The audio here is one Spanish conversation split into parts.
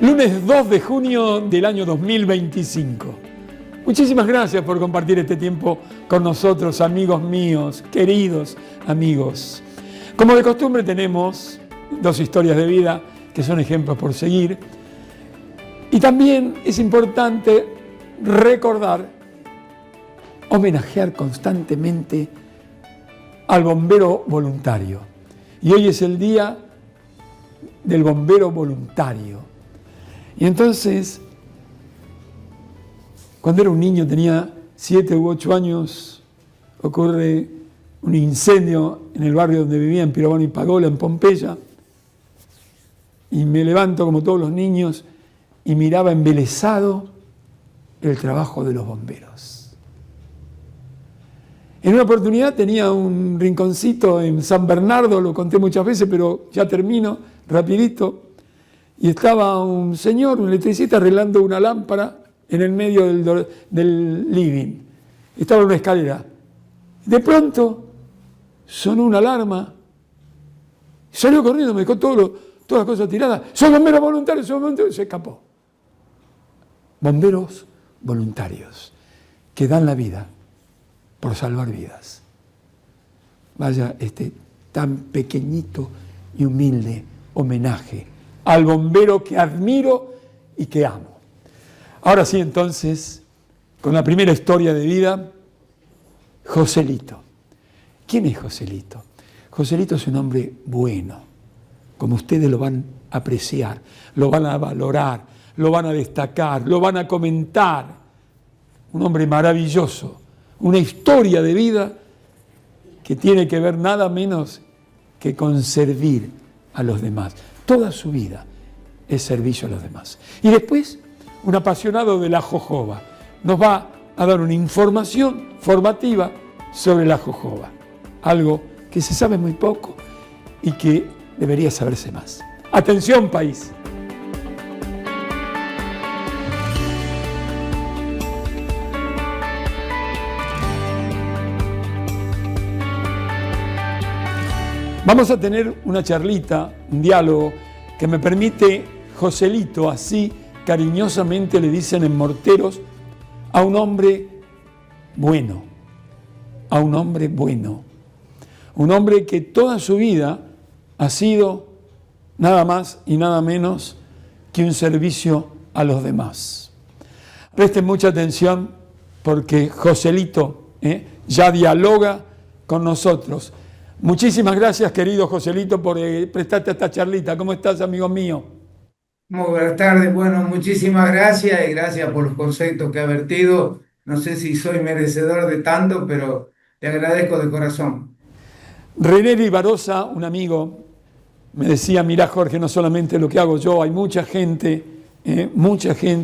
Lunes 2 de junio del año 2025. Muchísimas gracias por compartir este tiempo con nosotros, amigos míos, queridos amigos. Como de costumbre tenemos dos historias de vida que son ejemplos por seguir. Y también es importante recordar, homenajear constantemente al bombero voluntario. Y hoy es el día del bombero voluntario. Y entonces, cuando era un niño, tenía 7 u 8 años, ocurre un incendio en el barrio donde vivía, en Pirovano y Pagola, en Pompeya, y me levanto como todos los niños y miraba embelesado el trabajo de los bomberos. En una oportunidad tenía un rinconcito en San Bernardo, lo conté muchas veces, pero ya termino rapidito. Y estaba un señor, un electricista, arreglando una lámpara en el medio del living. Estaba en una escalera. De pronto sonó una alarma. Salió corriendo, me dejó todas las cosas tiradas. ¡Soy bombero voluntario! ¡Soy voluntario! Se escapó. Bomberos voluntarios que dan la vida por salvar vidas. Vaya este tan pequeñito y humilde homenaje al bombero que admiro y que amo. Ahora sí, entonces, con la primera historia de vida, Joselito. ¿Quién es Joselito? Joselito es un hombre bueno, como ustedes lo van a apreciar, lo van a valorar, lo van a destacar, lo van a comentar. Un hombre maravilloso, una historia de vida que tiene que ver nada menos que con servir a los demás. Toda su vida es servicio a los demás. Y después, un apasionado de la jojoba nos va a dar una información formativa sobre la jojoba. Algo que se sabe muy poco y que debería saberse más. ¡Atención, país! Vamos a tener una charlita, un diálogo que me permite Joselito, así cariñosamente le dicen en Morteros, a un hombre bueno, a un hombre bueno, un hombre que toda su vida ha sido nada más y nada menos que un servicio a los demás. Presten mucha atención porque Joselito ya dialoga con nosotros. Muchísimas gracias, querido Joselito, por prestarte a esta charlita. ¿Cómo estás, amigo mío? Muy buenas tardes. Bueno, muchísimas gracias y gracias por los conceptos que ha vertido. No sé si soy merecedor de tanto, pero te agradezco de corazón. René Rivarosa, un amigo, me decía, mirá, Jorge, no solamente lo que hago yo, hay mucha gente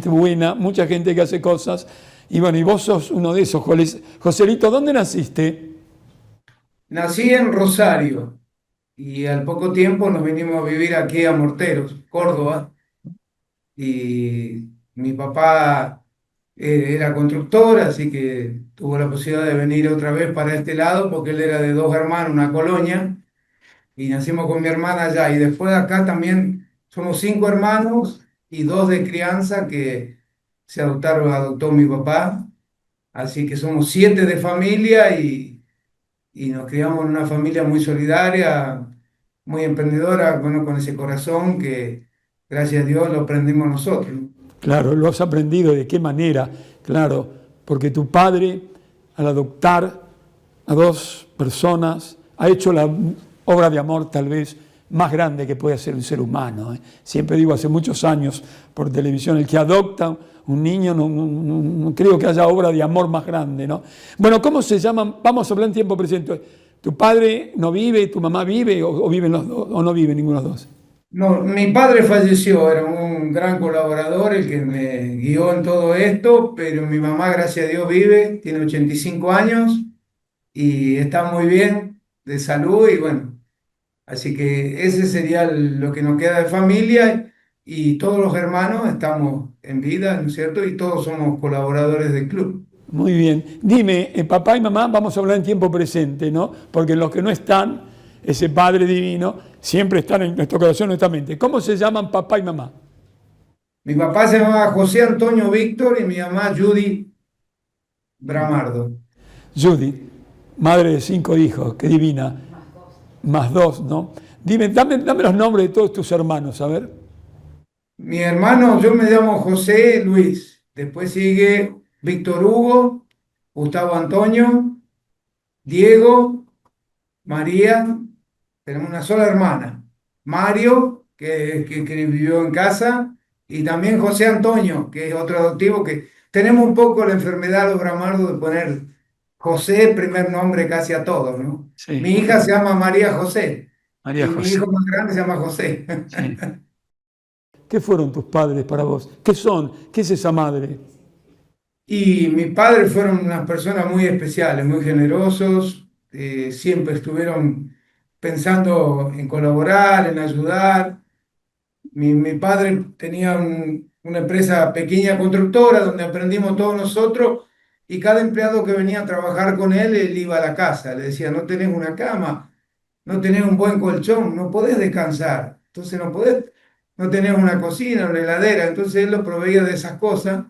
buena, mucha gente que hace cosas. Y bueno, y vos sos uno de esos. Joselito, ¿dónde naciste? Nací en Rosario y al poco tiempo nos vinimos a vivir aquí a Morteros, Córdoba. Y mi papá era constructor, así que tuvo la posibilidad de venir otra vez para este lado porque él era de 2 hermanos, una colonia, y nacimos con mi hermana allá. Y después de acá también somos 5 hermanos y 2 de crianza que adoptó mi papá, así que somos 7 de familia y nos criamos en una familia muy solidaria, muy emprendedora, bueno, con ese corazón que gracias a Dios lo aprendimos nosotros, ¿no? Claro, lo has aprendido, ¿de qué manera? Claro, porque tu padre, al adoptar a 2 personas, ha hecho la obra de amor tal vez más grande que puede hacer un ser humano. Siempre digo, hace muchos años por televisión, el que adopta un niño, no creo que haya obra de amor más grande, ¿no? Bueno, ¿cómo se llaman? Vamos a hablar en tiempo presente. ¿Tu padre no vive, tu mamá vive o viven los dos, o no viven ninguno de los dos? No, mi padre falleció, era un gran colaborador, el que me guió en todo esto, pero mi mamá, gracias a Dios, vive, tiene 85 años y está muy bien de salud y bueno, así que ese sería lo que nos queda de familia y todos los hermanos estamos en vida, ¿no es cierto? Y todos somos colaboradores del club. Muy bien. Dime, papá y mamá, vamos a hablar en tiempo presente, ¿no? Porque los que no están, ese Padre Divino, siempre están en nuestro corazón, en nuestra mente. ¿Cómo se llaman papá y mamá? Mi papá se llamaba José Antonio Víctor y mi mamá Judy Bramardo. Judith, madre de 5 hijos, qué divina. Más dos, ¿no? Dime, dame los nombres de todos tus hermanos, a ver. Mi hermano, yo me llamo José Luis. Después sigue Víctor Hugo, Gustavo Antonio, Diego, María. Tenemos una sola hermana. Mario, que vivió en casa, y también José Antonio, que es otro adoptivo, que tenemos un poco la enfermedad los Bramardos de poner José primer nombre casi a todos, ¿no? Mi Sí, hija se llama María José María y mi José. hijo más grande se llama José. Sí. ¿Qué fueron tus padres para vos? ¿Qué son? ¿Qué es esa madre? Y mis padres fueron unas personas muy especiales, muy generosos, siempre estuvieron pensando en colaborar, en ayudar. Mi padre tenía una empresa pequeña constructora donde aprendimos todos nosotros y cada empleado que venía a trabajar con él, él iba a la casa. Le decía, no tenés una cama, no tenés un buen colchón, no podés descansar. Entonces no podés, no tenés una cocina, una heladera. Entonces él lo proveía de esas cosas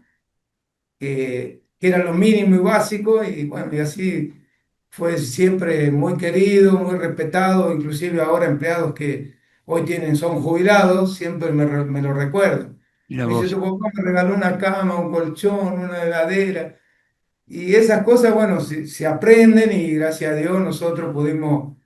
que era lo mínimo y básico, y bueno, y así fue siempre muy querido, muy respetado, inclusive ahora empleados que hoy son jubilados, siempre me lo recuerdan. Mira Me dice, vos. tu papá me regaló una cama, un colchón, una heladera, y esas cosas, bueno, se aprenden y gracias a Dios nosotros pudimos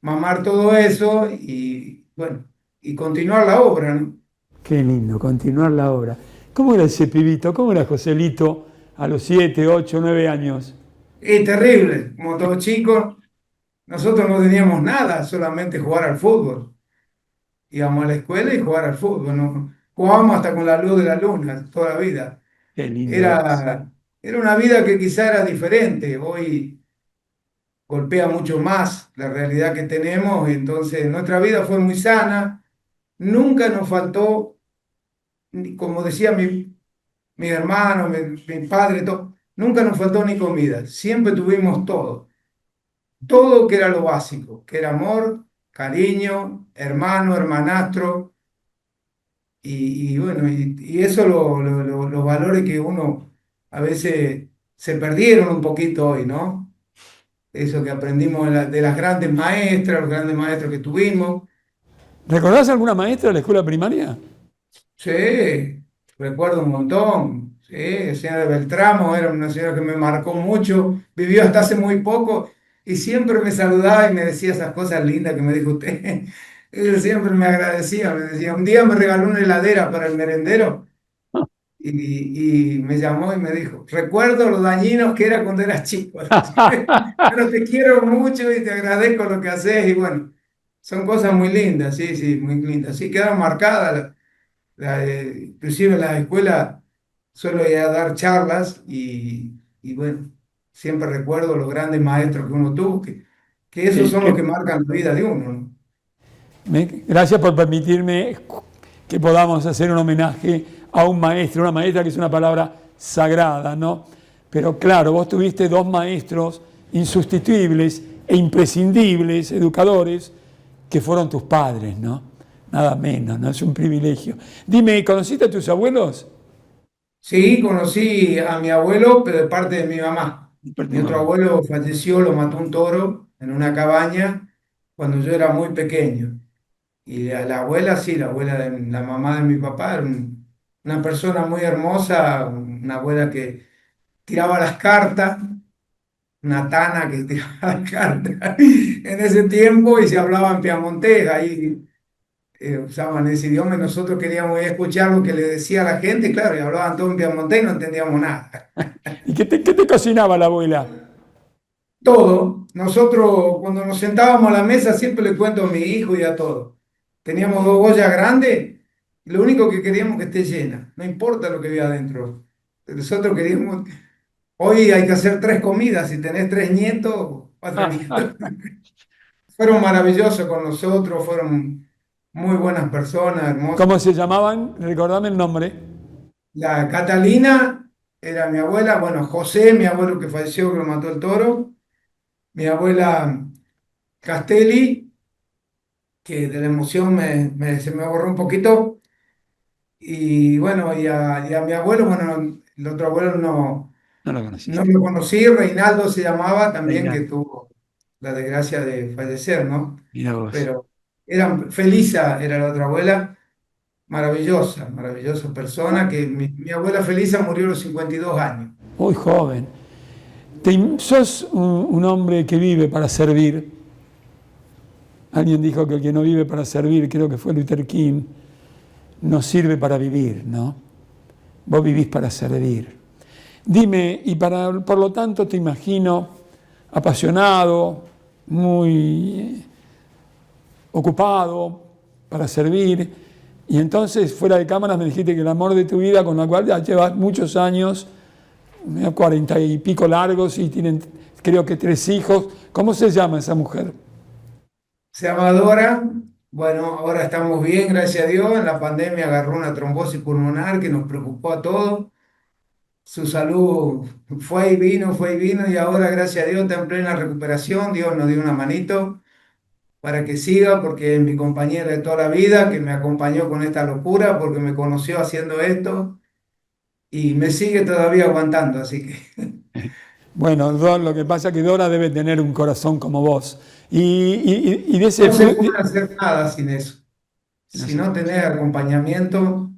mamar todo eso y, bueno, y continuar la obra, ¿no? Qué lindo, continuar la obra. ¿Cómo era ese pibito? ¿Cómo era Joselito a los 7, 8, 9 años? Es terrible, como todos chicos, nosotros no teníamos nada, solamente jugar al fútbol. Íbamos a la escuela y jugar al fútbol, ¿no? Jugábamos hasta con la luz de la luna, toda la vida. Qué lindo es. Era una vida que quizá era diferente, hoy golpea mucho más la realidad que tenemos, entonces nuestra vida fue muy sana, nunca nos faltó, como decía mi hermano, mi padre, todo, nunca nos faltó ni comida, siempre tuvimos todo, todo que era lo básico, que era amor, cariño, hermano, hermanastro. Y bueno, y eso los valores que uno a veces se perdieron un poquito hoy, ¿no? Eso que aprendimos de las grandes maestras, los grandes maestros que tuvimos. ¿Recordás alguna maestra de la escuela primaria? Sí, recuerdo un montón. Sí, la señora de Beltramo era una señora que me marcó mucho, vivió hasta hace muy poco y siempre me saludaba y me decía esas cosas lindas que me dijo usted. Él siempre me agradecía, me decía, un día me regaló una heladera para el merendero. Y me llamó y me dijo, recuerdo lo dañinos que era cuando eras chico. Pero te quiero mucho y te agradezco lo que haces. Y bueno, son cosas muy lindas, sí, sí, muy lindas. Sí, quedaron marcadas. Inclusive en las escuelas suelo ir a dar charlas y bueno, siempre recuerdo los grandes maestros que uno tuvo, que esos Qué- son los que qué- marcan la vida de uno, ¿no? Gracias por permitirme que podamos hacer un homenaje a un maestro, una maestra que es una palabra sagrada, ¿no? Pero claro, vos tuviste dos maestros insustituibles e imprescindibles, educadores, que fueron tus padres, ¿no? Nada menos, ¿no? Es un privilegio. Dime, ¿conociste a tus abuelos? Sí, conocí a mi abuelo, pero de parte de mi mamá. Parte Mi de otro mamá. abuelo falleció, lo mató un toro en una cabaña cuando yo era muy pequeño. Y a la abuela, sí, la abuela de la mamá de mi papá, era una persona muy hermosa, una abuela que tiraba las cartas, una tana que tiraba las cartas en ese tiempo y se hablaba en piamontés, ahí usaban ese idioma y nosotros queríamos ir a escuchar lo que le decía a la gente, claro, y hablaban todo en piamontés y no entendíamos nada. ¿Y qué te cocinaba la abuela? Todo. Nosotros cuando nos sentábamos a la mesa siempre le cuento a mi hijo y a todos. Teníamos dos ollas grandes, lo único que queríamos que esté llena, no importa lo que había adentro. Nosotros queríamos, hoy hay que hacer tres comidas, si tenés tres nietos, cuatro nietos. Fueron maravillosos con nosotros, fueron muy buenas personas, hermosas. ¿Cómo se llamaban? Recordame el nombre. La Catalina era mi abuela, bueno, José, mi abuelo que falleció, que lo mató el toro, mi abuela Castelli, que de la emoción se me borró un poquito, Y bueno, y a mi abuelo, bueno, el otro abuelo No lo no conociste. lo conocí, Reinaldo se llamaba también, que Reinaldo. tuvo la desgracia de fallecer, ¿no? Mira vos. Pero Felisa era la otra abuela, maravillosa, maravillosa persona, que mi abuela Felisa murió a los 52 años. Muy joven. Sos un hombre que vive para servir. Alguien dijo que el que no vive para servir, creo que fue Luther King, no sirve para vivir, ¿no? Vos vivís para servir. Dime, y por lo tanto te imagino apasionado, muy ocupado para servir, y entonces fuera de cámaras me dijiste que el amor de tu vida, con la cual ya llevas muchos años, 40 y pico largos, y tienen creo que 3 hijos. ¿Cómo se llama esa mujer? Se llama Dora. Bueno, ahora estamos bien, gracias a Dios. En la pandemia agarró una trombosis pulmonar que nos preocupó a todos. Su salud fue y vino, y ahora, gracias a Dios, está en plena recuperación. Dios nos dio una manito para que siga, porque es mi compañera de toda la vida, que me acompañó con esta locura, porque me conoció haciendo esto y me sigue todavía aguantando. Así que Bueno, lo que pasa es que Dora debe tener un corazón como vos. Y de ese no se fruto. puede hacer nada sin eso. No Si se no puede. tenés acompañamiento.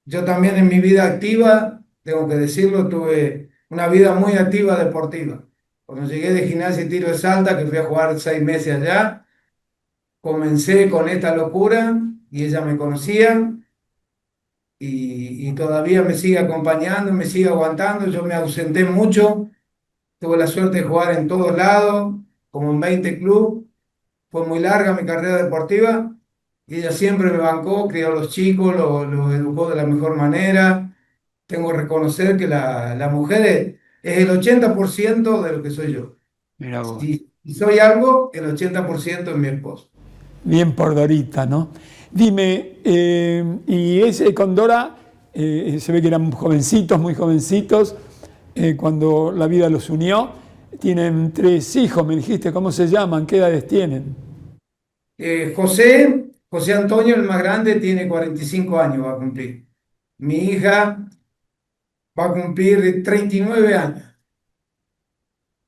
Yo también en mi vida activa, tengo que decirlo, tuve una vida muy activa deportiva. Cuando llegué de gimnasia y tiro de Salta, que fui a jugar 6 meses allá, comencé con esta locura y ella me conocía y todavía me sigue acompañando, me sigue aguantando. Yo me ausenté mucho, tuve la suerte de jugar en todos lados, como en 20 clubes. Fue muy larga mi carrera deportiva y ella siempre me bancó, crió a los chicos, los educó de la mejor manera. Tengo que reconocer que la mujer es el 80% de lo que soy yo. Mira vos. Si soy algo, el 80% es mi esposo. Bien por Dorita, ¿no? Dime, y ese con Dora se ve que eran jovencitos, muy jovencitos, cuando la vida los unió. Tienen 3 hijos, me dijiste, ¿cómo se llaman? ¿Qué edades tienen? José Antonio, el más grande, tiene 45 años, va a cumplir. Mi hija va a cumplir 39 años.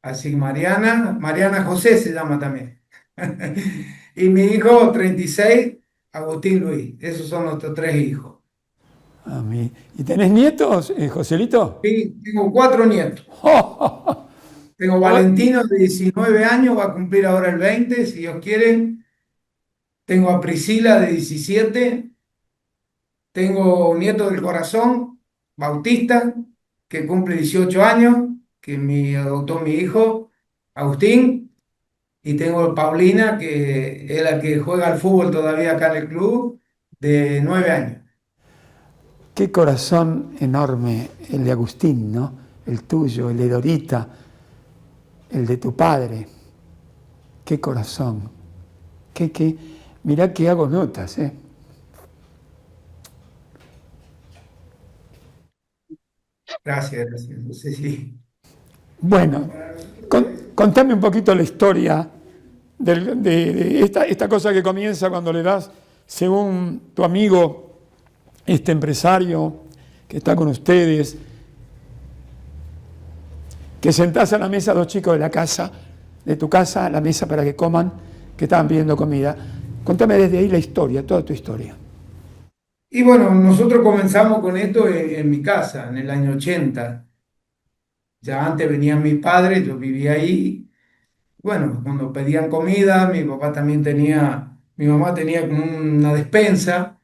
Así que Mariana José se llama también. Y mi hijo, 36, Agustín Luis. Esos son nuestros 3 hijos. ¿Y tenés nietos, Joselito? Sí, tengo 4 nietos. Tengo Valentino de 19 años, va a cumplir ahora el 20, si Dios quiere. Tengo a Priscila de 17. Tengo un nieto del corazón, Bautista, que cumple 18 años, que me adoptó mi hijo, Agustín. Y tengo Paulina, que es la que juega al fútbol todavía acá en el club, de 9 años. Qué corazón enorme el de Agustín, ¿no? El tuyo, el de Dorita, el de tu padre. Qué corazón. Mirá que hago notas, ¿eh? Gracias, gracias. No sé si. Bueno, contame un poquito la historia de esta cosa que comienza cuando le das, según tu amigo, este empresario que está con ustedes, que sentás a la mesa a 2 chicos de la casa, de tu casa, a la mesa para que coman, que estaban pidiendo comida. Contame desde ahí la historia, toda tu historia. Y bueno, nosotros comenzamos con esto en mi casa, en el año 80. Ya antes venían mis padres, yo vivía ahí. Bueno, cuando pedían comida, mi mamá tenía como una despensa,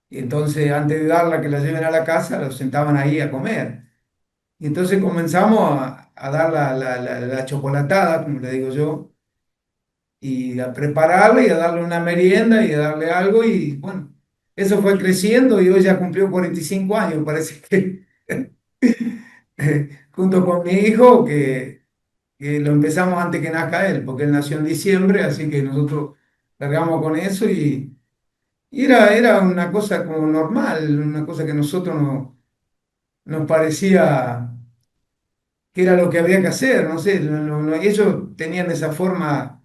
y entonces antes de darla que la lleven a la casa, los sentaban ahí a comer. Y entonces comenzamos a dar la chocolatada, como le digo yo, y a prepararla y a darle una merienda y a darle algo, y bueno, eso fue creciendo y hoy ya cumplió 45 años, parece que junto con mi hijo, que lo empezamos antes que nazca él, porque él nació en diciembre, así que nosotros largamos con eso y era una cosa como normal, una cosa que a nosotros nos parecía que era lo que había que hacer, no sé, ellos tenían esa forma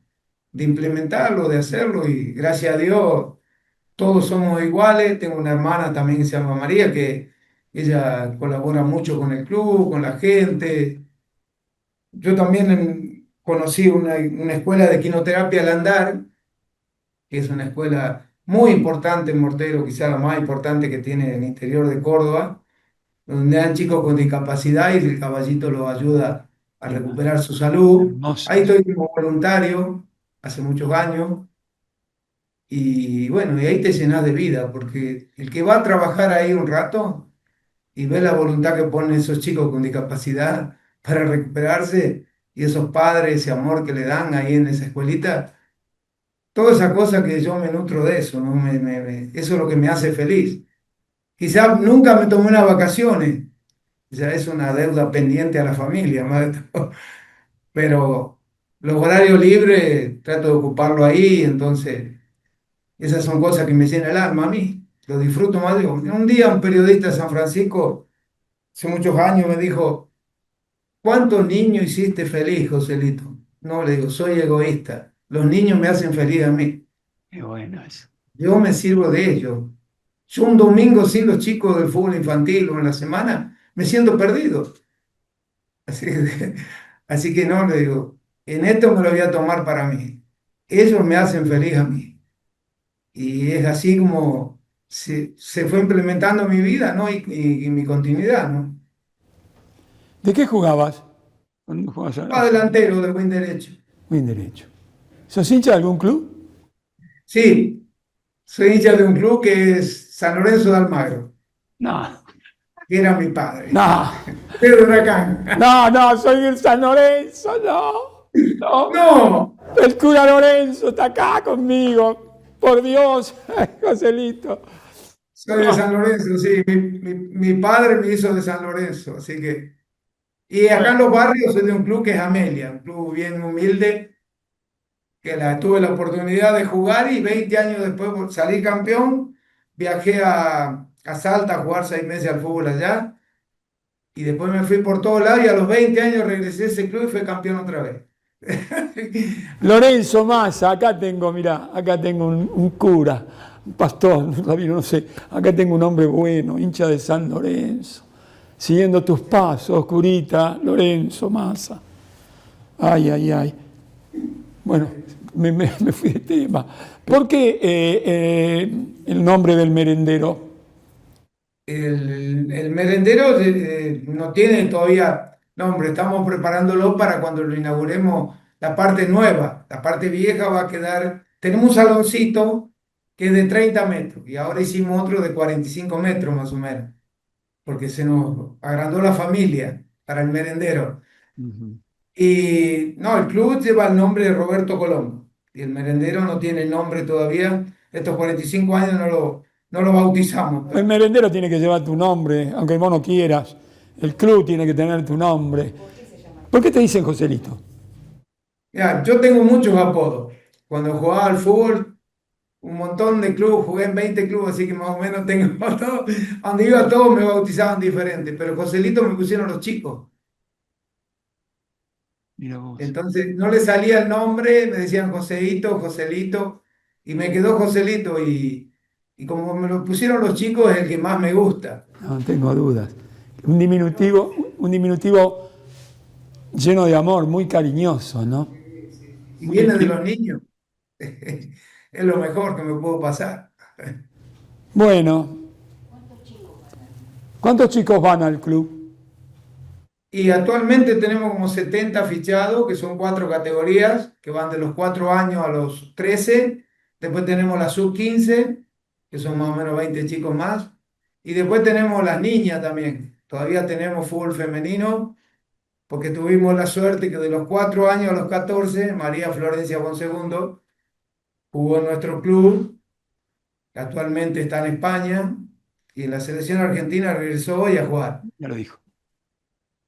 de implementarlo, de hacerlo y gracias a Dios. todos somos iguales. Tengo una hermana también que se llama María, que ella colabora mucho con el club, con la gente. Yo también conocí una escuela de quinoterapia al andar, que es una escuela muy importante en Mortero, quizá la más importante que tiene en el interior de Córdoba, donde dan chicos con discapacidad y el caballito los ayuda a Qué mal, recuperar su salud. hermoso Ahí eso. estoy como voluntario hace muchos años y bueno, y ahí te llenas de vida, porque el que va a trabajar ahí un rato y ve la voluntad que ponen esos chicos con discapacidad para recuperarse y esos padres, ese amor que le dan ahí en esa escuelita, toda esa cosa que yo me nutro de eso, ¿no? Eso es lo que me hace feliz. Quizás nunca me tomé unas vacaciones, ya es una deuda pendiente a la familia, más de todo. Pero los horarios libres trato de ocuparlo ahí, entonces esas son cosas que me llenan el alma a mí, lo disfruto más. Un día un periodista de San Francisco, hace muchos años, me dijo, ¿cuántos niños hiciste feliz, Joselito? No, le digo, soy egoísta, los niños me hacen feliz a mí, Qué bueno eso. yo me sirvo de ellos. Yo un domingo sin los chicos del fútbol infantil o en la semana, me siento perdido. Así que, así que no, le digo, en esto me lo voy a tomar para mí. Ellos me hacen feliz a mí. Y es así como se fue implementando mi vida, ¿no? Y mi continuidad, ¿no? ¿De qué jugabas cuando jugabas Va delantero de buen derecho. Bien derecho? ¿Sos hincha de algún club? Sí, soy hincha de un club que es San Lorenzo de Almagro, No, que era mi padre. no, Pedro Huracán. no, soy del San Lorenzo, no, no. No, El cura Lorenzo está acá conmigo, por Dios, Joselito. soy de San Lorenzo, sí. Mi padre me hizo de San Lorenzo, así que... Y acá en los barrios soy de un club que es Amelia, un club bien humilde, que tuve la oportunidad de jugar y 20 años después salí campeón, viajé a Salta a jugar 6 meses al fútbol allá y después me fui por todos lados y a los 20 años regresé a ese club y fui campeón otra vez. Lorenzo Massa, acá tengo, mira, acá tengo un cura, un pastor, un rabino, no sé, acá tengo un hombre bueno, hincha de San Lorenzo, siguiendo tus pasos, curita, Lorenzo Massa. Ay, ay, ay. Bueno, me fui de tema. ¿Por qué el nombre del merendero? El merendero no tiene todavía nombre, estamos preparándolo para cuando lo inauguremos la parte nueva. La parte vieja va a quedar, tenemos un saloncito que es de 30 metros y ahora hicimos otro de 45 metros más o menos, porque se nos agrandó la familia para el merendero. Ujú. Y no, el club lleva el nombre de Roberto Colombo y el merendero no tiene el nombre todavía. Estos 45 años no lo bautizamos, El pero merendero tiene que llevar tu nombre, aunque vos no quieras. El club tiene que tener tu nombre. ¿Por qué te dicen Joselito? ya, yo tengo muchos apodos. Cuando jugaba al fútbol, un montón de clubes, jugué en 20 clubes, así que más o menos tengo todo. Donde iba todos me bautizaban diferente, pero Joselito me pusieron los chicos. Mira vos. Entonces no le salía el nombre, me decían Joselito, Joselito, y me quedó Joselito. Y como me lo pusieron los chicos, es el que más me gusta. No tengo dudas. Un diminutivo lleno de amor, muy cariñoso, ¿no? Y Muy viene de espiritual. los niños. Es lo mejor que me pudo pasar. Bueno, ¿cuántos chicos van al club? Y actualmente tenemos como 70 fichados, que son 4 categorías, que van de los 4 años a los 13. Después tenemos la sub-15, que son más o menos 20 chicos más. Y después tenemos las niñas también. Todavía tenemos fútbol femenino, porque tuvimos la suerte que de los 4 años a los 14, María Florencia Bonsegundo jugó en nuestro club, que actualmente está en España, y en la selección argentina regresó hoy a jugar. Ya lo dijo.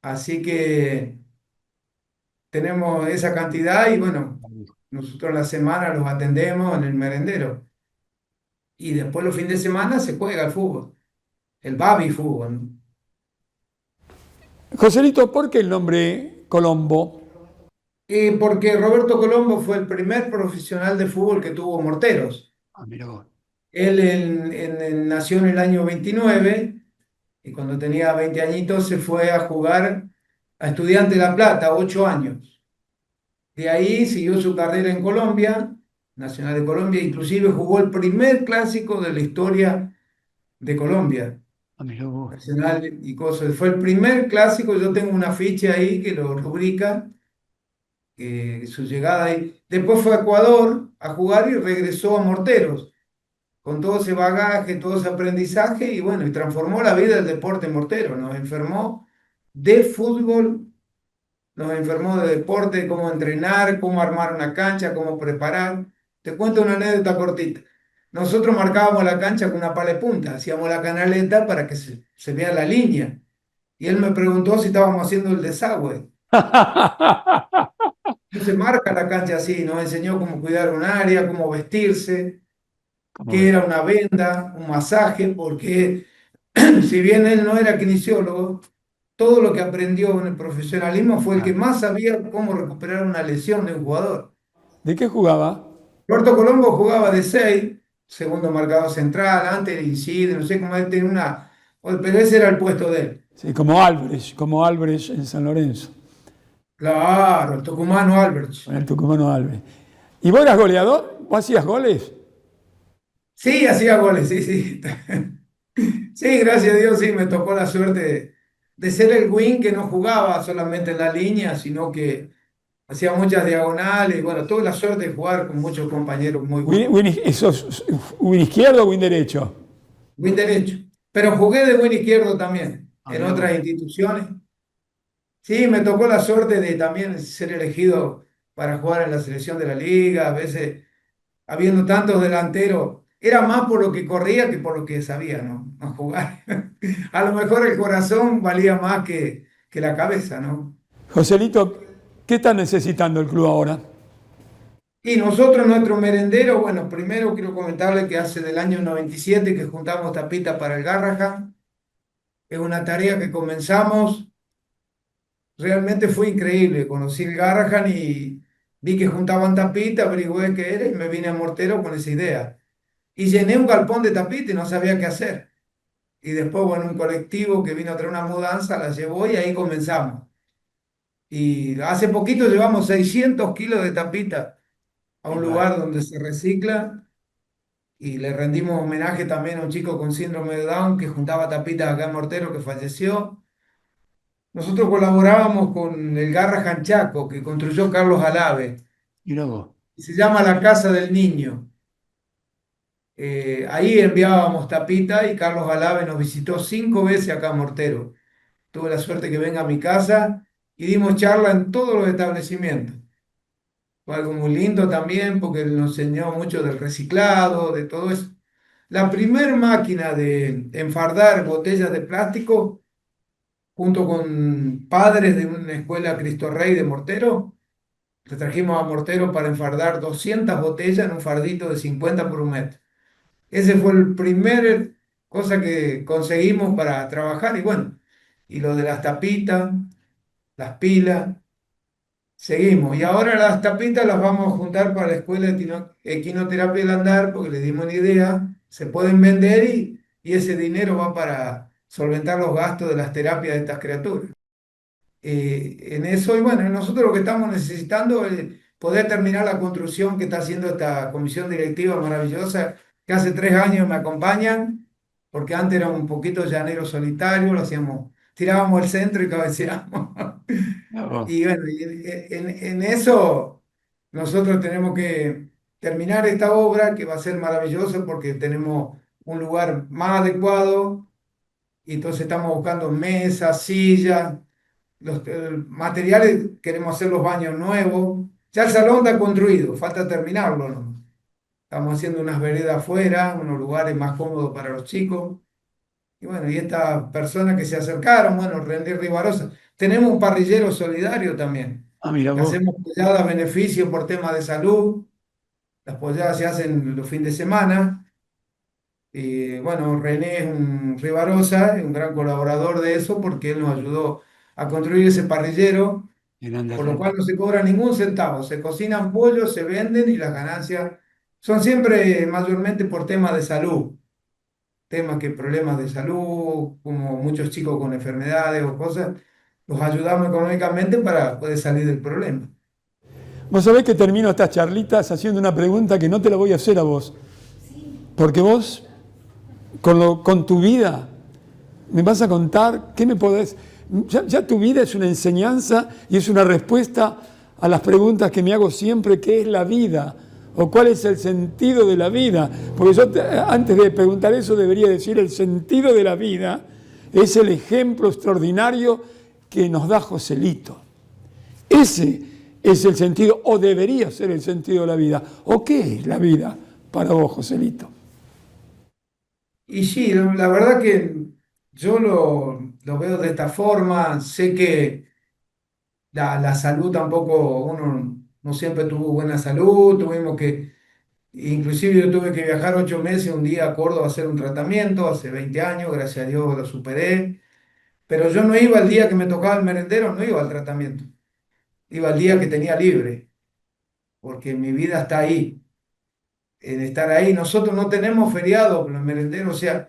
Así que tenemos esa cantidad y bueno, Ya lo dijo. nosotros la semana los atendemos en el merendero. Y después los fines de semana se juega el fútbol, el baby fútbol, ¿no? Joselito, ¿por qué el nombre Colombo? Y porque Roberto Colombo fue el primer profesional de fútbol que tuvo morteros. Ah, mira vos. Él nació en el año 29 y cuando tenía 20 añitos se fue a jugar a Estudiantes de La Plata, 8 años. De ahí siguió su carrera en Colombia, Nacional de Colombia, inclusive jugó el primer clásico de la historia de Colombia, Ah, mirá vos. Nacional y cosas. Fue el primer clásico, yo tengo una ficha ahí que lo rubrica, su llegada ahí. Después fue a Ecuador a jugar y regresó a Morteros, con todo ese bagaje, todo ese aprendizaje, y bueno, y transformó la vida del deporte mortero. Nos enfermó de fútbol, nos enfermó de deporte, cómo entrenar, cómo armar una cancha, cómo preparar. Te cuento una anécdota cortita. Nosotros marcábamos la cancha con una pala de punta, hacíamos la canaleta para que se vea la línea. Y él me preguntó si estábamos haciendo el desagüe. No se marca la cancha así, nos enseñó cómo cuidar un área, cómo vestirse, ¿Cómo qué ves? era una venda, un masaje, porque si bien él no era kinesiólogo, todo lo que aprendió en el profesionalismo fue el que Claro. más sabía cómo recuperar una lesión de un jugador. ¿De qué jugaba? Roberto Colombo jugaba de 6, segundo marcador central, antes incide, no sé cómo él tenía una, pero ese era el puesto de él. Sí, como Albrecht en San Lorenzo, Claro, el tucumano con Alberts. el tucumano Albrecht. ¿Y vos eras goleador? ¿Vos hacías goles? Sí, hacía goles, sí, sí. Sí, gracias a Dios, sí, me tocó la suerte de ser el wing que no jugaba solamente en la línea, sino que hacía muchas diagonales. Bueno, tuve la suerte de jugar con muchos compañeros muy buenos. ¿Sos win izquierdo o win derecho? Wing derecho. Pero jugué de wing izquierdo también Ah, en mirá vos. otras instituciones. Sí, me tocó la suerte de también ser elegido para jugar en la selección de la liga. A veces, habiendo tantos delanteros, era más por lo que corría que por lo que sabía, ¿no? No jugar. A lo mejor el corazón valía más que la cabeza, ¿no? Joselito, ¿qué está necesitando el club ahora? Y nosotros, nuestro merendero, bueno, primero quiero comentarle que hace del año 97 que juntamos tapita para el Garrahan. Es una tarea que comenzamos, realmente fue increíble. Conocí el Garrahan y vi que juntaban tapita, averigüé qué era y me vine a Mortero con esa idea. Y llené un galpón de tapita y no sabía qué hacer. Y después, bueno, un colectivo que vino a traer una mudanza, la llevó y ahí comenzamos. Y hace poquito llevamos 600 kilos de tapita a un Igual. lugar donde se recicla. Y le rendimos homenaje también a un chico con síndrome de Down que juntaba tapitas acá en Mortero que falleció. Nosotros colaborábamos con el Garrahan Chaco que construyó Carlos Alave Mirá vos. y se llama La Casa del Niño. Ahí enviábamos tapita y Carlos Alave nos visitó 5 veces acá en Mortero. Tuve la suerte que venga a mi casa y dimos charla en todos los establecimientos. Fue algo muy lindo también porque él nos enseñó mucho del reciclado, de todo eso. La primer máquina de enfardar botellas de plástico, junto con padres de una escuela Cristo Rey de Mortero, le trajimos a Mortero para enfardar 200 botellas en un fardito de 50 por 1 metro. Ese fue el primer cosa que conseguimos para trabajar y bueno, y lo de las tapitas, las pilas. Seguimos. Y ahora las tapitas las vamos a juntar para la escuela de equinoterapia del andar porque les dimos una idea. Se pueden vender y ese dinero va para solventar los gastos de las terapias de estas criaturas. En eso, y bueno, nosotros lo que estamos necesitando es poder terminar la construcción que está haciendo esta comisión directiva maravillosa, que hace 3 años me acompañan, porque antes era un poquito llanero solitario, lo hacíamos, tirábamos el centro y cabeceábamos. Mirá vos. Y bueno, y en eso nosotros tenemos que terminar esta obra que va a ser maravillosa porque tenemos un lugar más adecuado y entonces estamos buscando mesas, sillas, los materiales, queremos hacer los baños nuevos. Ya el salón está construido, falta terminarlo, ¿no? Estamos haciendo unas veredas afuera, unos lugares más cómodos para los chicos. Y bueno, y estas personas que se acercaron, bueno, René Rivarosa. Tenemos un parrillero solidario también, Ah, mira que vos. hacemos polladas a beneficio por temas de salud. Las polladas se hacen los fines de semana. Y bueno, René es un Rivarosa, es un gran colaborador de eso, porque él nos ayudó a construir ese parrillero, Grande por lo René. cual no se cobra ningún centavo. Se cocinan pollos, se venden y las ganancias son siempre mayormente por temas de salud, problemas de salud, como muchos chicos con enfermedades o cosas, los ayudamos económicamente para poder salir del problema. Vos sabés que termino estas charlitas haciendo una pregunta que no te la voy a hacer a vos, porque vos, con tu vida, me vas a contar, ¿qué me podés? Ya tu vida es una enseñanza y es una respuesta a las preguntas que me hago siempre, ¿qué es la vida? ¿O cuál es el sentido de la vida? Porque yo antes de preguntar eso debería decir el sentido de la vida es el ejemplo extraordinario que nos da Joselito. Ese es el sentido, o debería ser el sentido de la vida. ¿O qué es la vida para vos, Joselito? Y sí, la verdad que yo lo veo de esta forma, sé que la salud tampoco, uno no siempre tuvo buena salud, inclusive yo tuve que viajar 8 meses un día a Córdoba a hacer un tratamiento, hace 20 años, gracias a Dios lo superé, pero yo no iba el día que me tocaba el merendero, no iba al tratamiento, iba el día que tenía libre, porque mi vida está ahí, en estar ahí. Nosotros no tenemos feriado con los merenderos, o sea,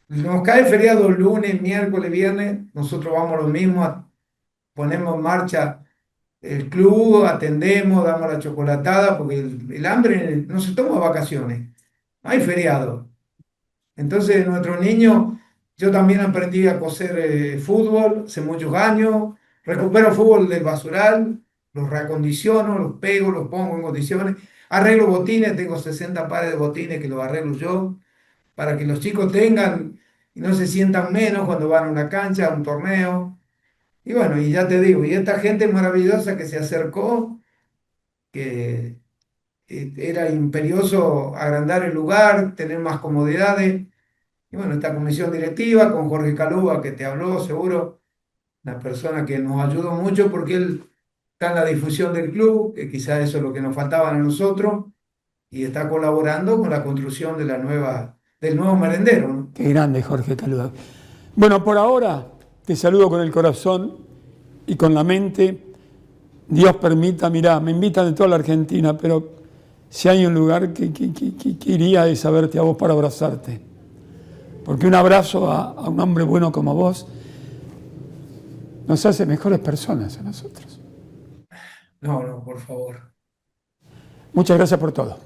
nos cae feriado lunes, miércoles, viernes, nosotros vamos lo mismo, ponemos en marcha el club, atendemos, damos la chocolatada, porque el hambre no se toma vacaciones, hay feriado. Entonces, nuestros niños, yo también aprendí a coser fútbol hace muchos años, recupero fútbol del basural, los reacondiciono, los pego, los pongo en condiciones, arreglo botines, tengo 60 pares de botines que los arreglo yo, para que los chicos tengan y no se sientan menos cuando van a una cancha, a un torneo. Y bueno, y ya te digo, y esta gente maravillosa que se acercó, que era imperioso agrandar el lugar, tener más comodidades. Y bueno, esta comisión directiva con Jorge Calúa, que te habló seguro, una persona que nos ayudó mucho porque él está en la difusión del club, que quizás eso es lo que nos faltaba a nosotros, y está colaborando con la construcción del nuevo merendero, ¿no? Qué grande, Jorge Calúa. Bueno, por ahora te saludo con el corazón y con la mente. Dios permita, mirá, me invitan de toda la Argentina, pero si hay un lugar que iría es a verte a vos para abrazarte. Porque un abrazo a un hombre bueno como vos nos hace mejores personas a nosotros. No, no, por favor. Muchas gracias por todo.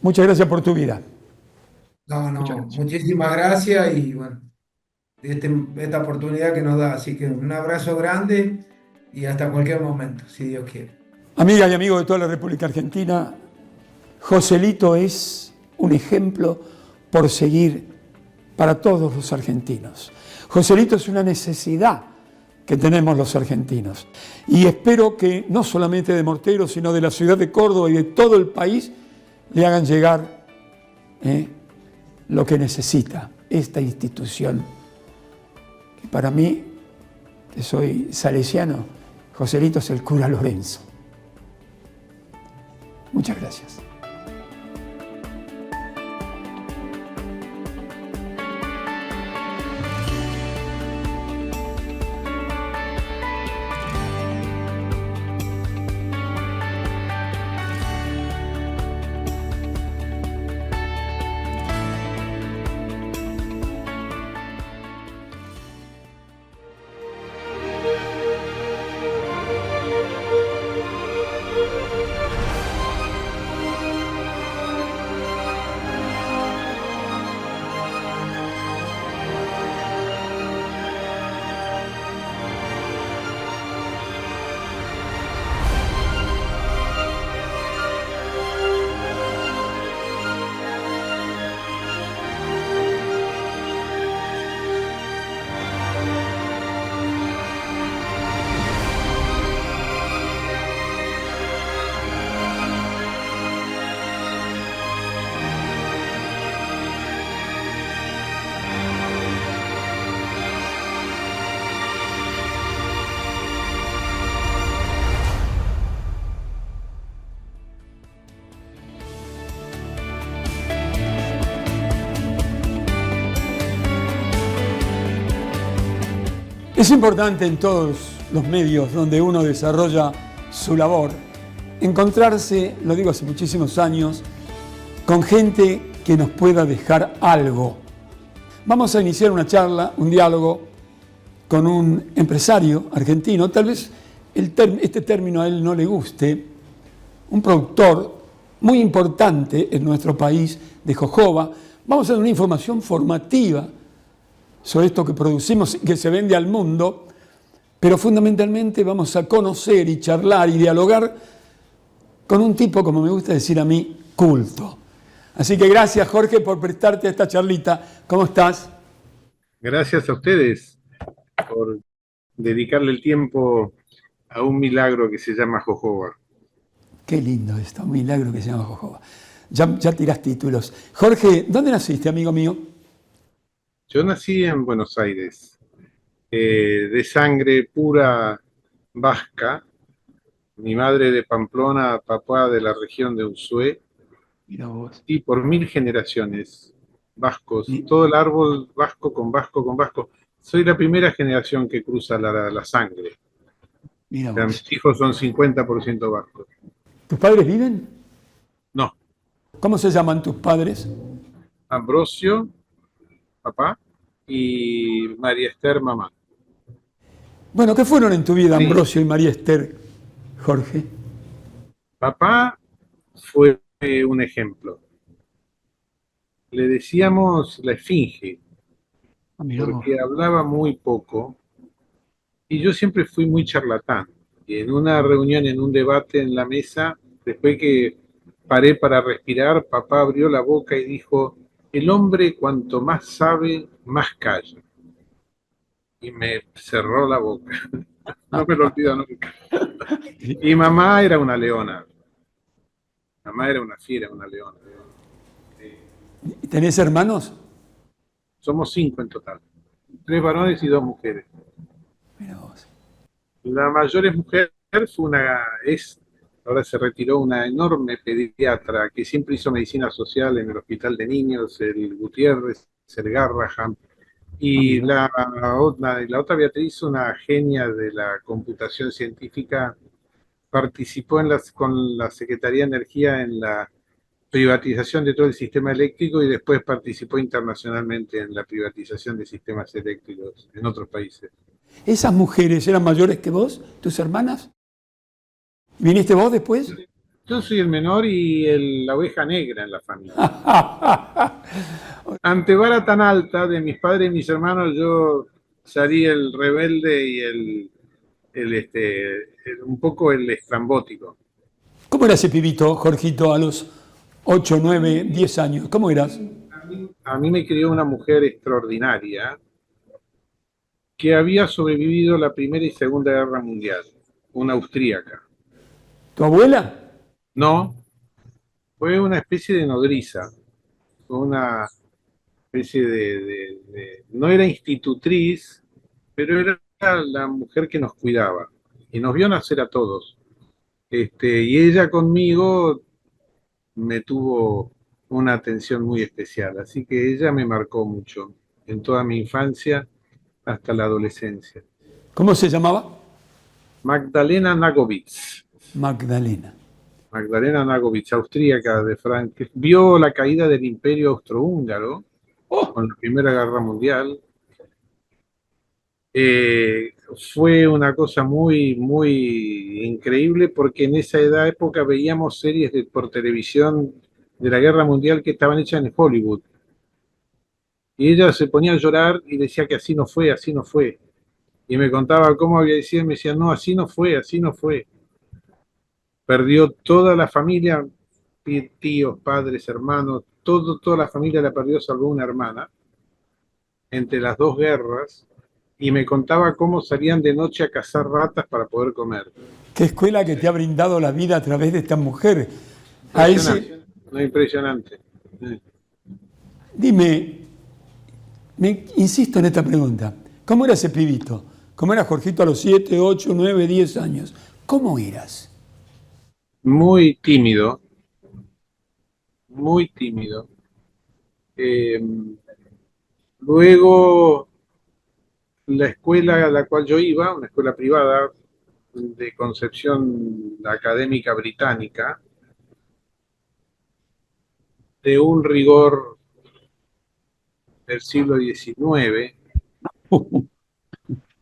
Muchas gracias por tu vida. No, Muchas no, gracias. muchísimas gracias y bueno, esta oportunidad que nos da. Así que un abrazo grande y hasta cualquier momento, si Dios quiere. Amigas y amigos de toda la República Argentina, Joselito es un ejemplo por seguir para todos los argentinos. Joselito es una necesidad que tenemos los argentinos. Y espero que no solamente de Mortero, sino de la ciudad de Córdoba y de todo el país, le hagan llegar lo que necesita esta institución. Que para mí, que soy salesiano, Joselito es el cura Lorenzo. Muchas gracias. Es importante en todos los medios donde uno desarrolla su labor encontrarse, lo digo hace muchísimos años, con gente que nos pueda dejar algo. Vamos a iniciar una charla, un diálogo con un empresario argentino, tal vez este término a él no le guste, un productor muy importante en nuestro país de jojoba. Vamos a dar una información formativa sobre esto que producimos y que se vende al mundo, pero fundamentalmente vamos a conocer y charlar y dialogar con un tipo, como me gusta decir a mí, culto. Así que gracias, Jorge, por prestarte a esta charlita. ¿Cómo estás? Gracias a ustedes por dedicarle el tiempo a un milagro que se llama jojoba. Qué lindo esto, un milagro que se llama jojoba. Ya tirás títulos. Jorge, ¿dónde naciste, amigo mío? Yo nací en Buenos Aires, de sangre pura vasca. Mi madre de Pamplona, papá de la región de Ushué, Mira vos. y por 1000 generaciones vascos, Mi- todo el árbol vasco con vasco con vasco. Soy la primera generación que cruza la sangre. Mira O sea, vos. mis hijos son 50% vascos. ¿Tus padres viven? No, ¿Cómo se llaman tus padres? Ambrosio, papá, y María Esther, mamá. Bueno, ¿qué fueron en tu vida Sí, Ambrosio y María Esther, Jorge? papá fue un ejemplo. Le decíamos la esfinge, Ah, mirá vos. porque hablaba muy poco y yo siempre fui muy charlatán. Y en una reunión, en un debate en la mesa, después que paré para respirar, papá abrió la boca y dijo, el hombre cuanto más sabe, más calla. Y me cerró la boca. No me lo olvido nunca. Y mamá era una leona. Mamá era una fiera, una leona. ¿Tenés hermanos? Somos 5 en total. 3 varones y 2 mujeres. Mira vos. La mayor es mujer, ahora se retiró, una enorme pediatra que siempre hizo medicina social en el Hospital de Niños, el Gutiérrez, el Garrahan. Ah, Y mirá. la otra Beatriz, una genia de la computación científica, participó con la Secretaría de Energía en la privatización de todo el sistema eléctrico y después participó internacionalmente en la privatización de sistemas eléctricos en otros países. ¿Esas mujeres eran mayores que vos, tus hermanas? ¿Viniste vos después? Yo soy el menor y la oveja negra en la familia. Ante vara tan alta de mis padres y mis hermanos, yo salí el rebelde y un poco el estrambótico. ¿Cómo era ese pibito, Jorgito, a los 8, 9, 10 años? ¿Cómo eras? A mí me crió una mujer extraordinaria que había sobrevivido la Primera y Segunda Guerra Mundial, una austríaca. ¿Tu abuela? No, fue una especie de nodriza, fue una especie no era institutriz, pero era la mujer que nos cuidaba y nos vio nacer a todos. Y ella conmigo me tuvo una atención muy especial, así que ella me marcó mucho en toda mi infancia hasta la adolescencia. ¿Cómo se llamaba? Magdalena Nagovitz. Magdalena. Magdalena Nagovitz, austríaca de Francia, vio la caída del Imperio Austrohúngaro ¡Oh! con la Primera Guerra Mundial. Fue una cosa muy, muy increíble porque en esa época veíamos series por televisión de la Guerra Mundial que estaban hechas en Hollywood. Y ella se ponía a llorar y decía que así no fue, así no fue. Y me contaba cómo había sido y me decía, no, así no fue, así no fue. Perdió toda la familia, tíos, padres, hermanos, toda la familia la perdió salvo una hermana entre las dos guerras y me contaba cómo salían de noche a cazar ratas para poder comer. Qué escuela que te ha brindado la vida a través de esta mujer. A Impresionante, ese, no, impresionante. dime, insisto en esta pregunta, ¿cómo era ese pibito? ¿Cómo era Jorgito a los 7, 8, 9, 10 años? ¿Cómo eras? Muy tímido, muy tímido. Eh, Luego, la escuela a la cual yo iba, una escuela privada, de concepción académica británica, de un rigor del siglo XIX,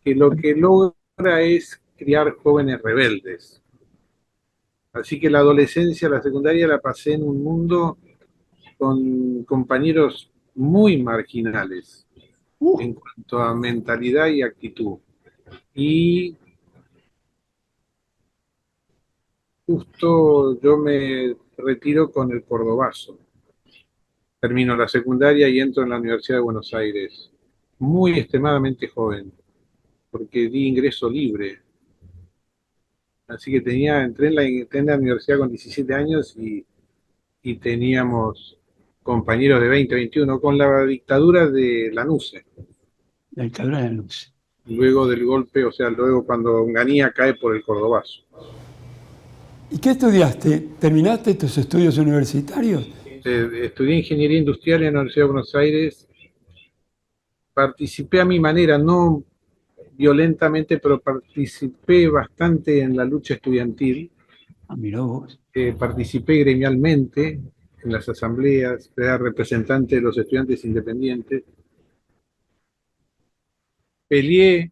que lo que logra es criar jóvenes rebeldes. Así que la adolescencia, la secundaria la pasé en un mundo con compañeros muy marginales en cuanto a mentalidad y actitud. Y justo yo me retiro con el Cordobazo. Termino la secundaria y entro en la Universidad de Buenos Aires, muy extremadamente joven, porque di ingreso libre. Así que entré en la universidad con 17 años y teníamos compañeros de 20, 21, con la dictadura de Lanusse. La dictadura de la luz. Luego del golpe, o sea, luego cuando Onganía cae por el Cordobazo. ¿Y qué estudiaste? ¿Terminaste tus estudios universitarios? Estudié ingeniería industrial en la Universidad de Buenos Aires. Participé a mi manera, no violentamente, pero participé bastante en la lucha estudiantil. Ah, mirá vos. Participé gremialmente en las asambleas, era representante de los estudiantes independientes. Peleé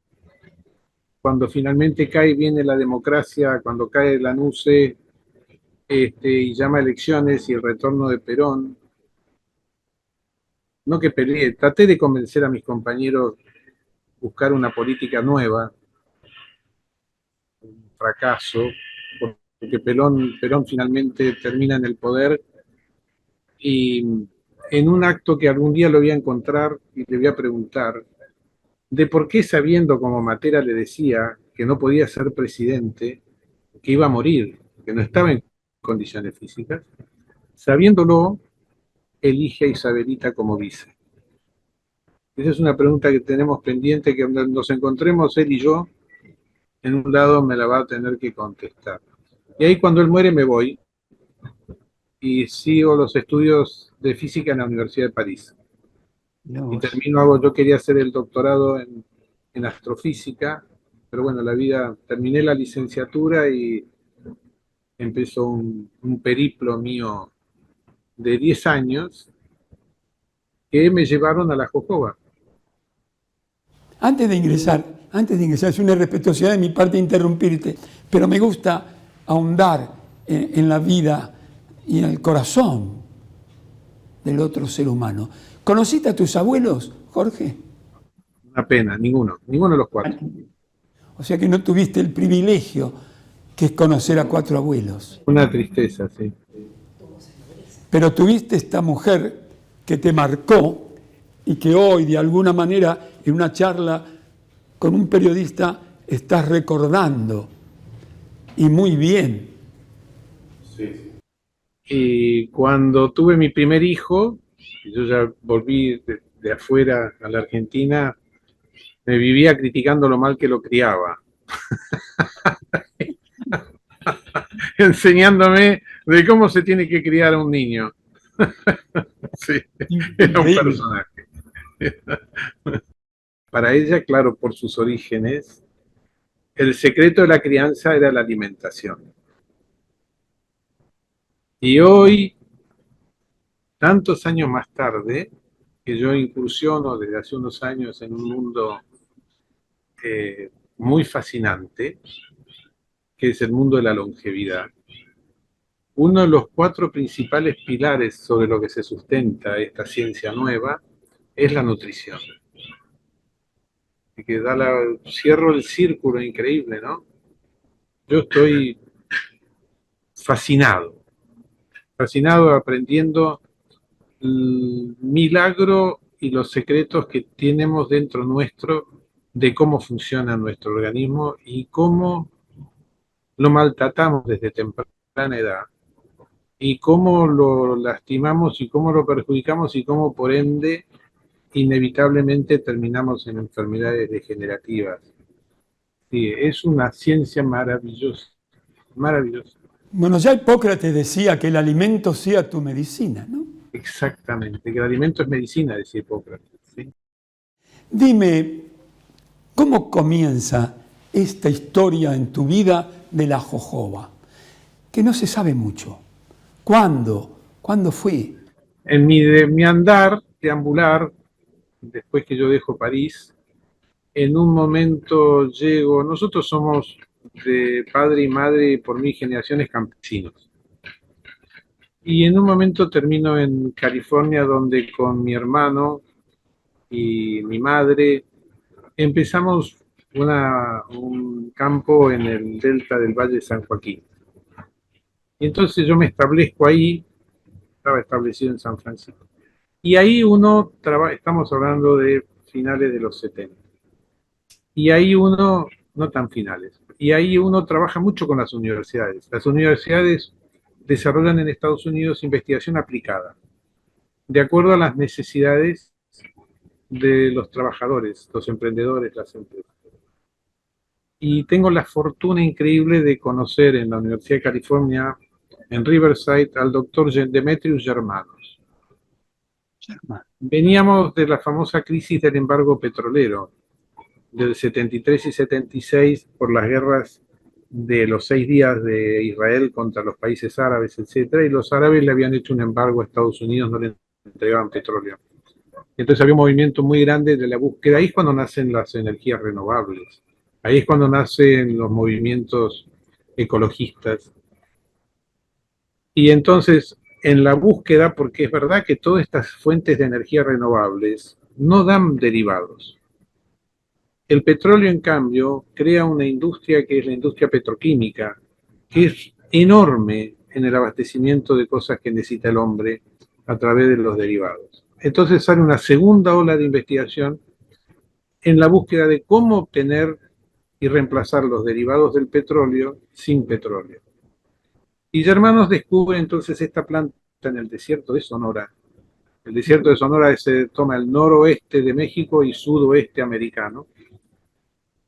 cuando finalmente viene la democracia, cuando cae Lanusse y llama a elecciones y el retorno de Perón. No que peleé, traté de convencer a mis compañeros buscar una política nueva, un fracaso, porque Perón finalmente termina en el poder y en un acto que algún día lo voy a encontrar y le voy a preguntar de por qué, sabiendo, como Matera le decía, que no podía ser presidente, que iba a morir, que no estaba en condiciones físicas, sabiéndolo, elige a Isabelita como vice. Esa es una pregunta que tenemos pendiente, que nos encontremos él y yo, en un lado me la va a tener que contestar. Y ahí cuando él muere me voy y sigo los estudios de física en la Universidad de París. Y yo quería hacer el doctorado en astrofísica, pero bueno, terminé la licenciatura y empezó un periplo mío de 10 años que me llevaron a la Jojoba. Antes de ingresar, es una irrespetuosidad de mi parte interrumpirte, pero me gusta ahondar en la vida y en el corazón del otro ser humano. ¿Conociste a tus abuelos, Jorge? Una pena, ninguno de los cuatro. O sea que no tuviste el privilegio que es conocer a 4 abuelos. Una tristeza, sí. Pero tuviste esta mujer que te marcó y que hoy, de alguna manera, en una charla con un periodista, estás recordando. Y muy bien. Sí. Y cuando tuve mi primer hijo, yo ya volví de afuera a la Argentina, me vivía criticando lo mal que lo criaba. Enseñándome de cómo se tiene que criar a un niño. Sí, era un personaje. Para ella, claro, por sus orígenes, el secreto de la crianza era la alimentación. Y hoy, tantos años más tarde, que yo incursiono desde hace unos años en un mundo muy fascinante, que es el mundo de la longevidad. Uno de los 4 principales pilares sobre lo que se sustenta esta ciencia nueva es la nutrición. Y que cierro el círculo increíble, ¿no? Yo estoy fascinado aprendiendo el milagro y los secretos que tenemos dentro nuestro de cómo funciona nuestro organismo y cómo lo maltratamos desde temprana edad y cómo lo lastimamos y cómo lo perjudicamos y cómo por ende inevitablemente terminamos en enfermedades degenerativas. Sí, es una ciencia maravillosa, maravillosa. Bueno, ya Hipócrates decía que el alimento sea tu medicina, ¿no? Exactamente, que el alimento es medicina, decía Hipócrates. ¿Sí? Dime, ¿cómo comienza esta historia en tu vida de la jojoba? Que no se sabe mucho. ¿Cuándo? ¿Cuándo fue? En mi andar, deambular, después que yo dejo París, en un momento llego, nosotros somos de padre y madre por 1000 generaciones campesinos. Y en un momento termino en California, donde con mi hermano y mi madre empezamos un campo en el delta del Valle de San Joaquín. Y entonces yo me establezco ahí, estaba establecido en San Francisco. Y ahí uno trabaja, estamos hablando de finales de los 70. Y ahí uno, no tan finales, y ahí uno trabaja mucho con las universidades. Las universidades desarrollan en Estados Unidos investigación aplicada, de acuerdo a las necesidades de los trabajadores, los emprendedores, las empresas. Y tengo la fortuna increíble de conocer en la Universidad de California, en Riverside, al doctor Demetrius Germanos. Veníamos de la famosa crisis del embargo petrolero, del 73 y 76, por las guerras de los 6 días de Israel contra los países árabes, etcétera, y los árabes le habían hecho un embargo a Estados Unidos, no le entregaban petróleo. Entonces había un movimiento muy grande de la búsqueda. Ahí es cuando nacen las energías renovables. Ahí es cuando nacen los movimientos ecologistas. Y entonces, en la búsqueda, porque es verdad que todas estas fuentes de energía renovables no dan derivados. El petróleo, en cambio, crea una industria que es la industria petroquímica, que es enorme en el abastecimiento de cosas que necesita el hombre a través de los derivados. Entonces sale una segunda ola de investigación en la búsqueda de cómo obtener y reemplazar los derivados del petróleo sin petróleo. Y Germanos descubre entonces esta planta en el desierto de Sonora. El desierto de Sonora se toma el noroeste de México y sudoeste americano,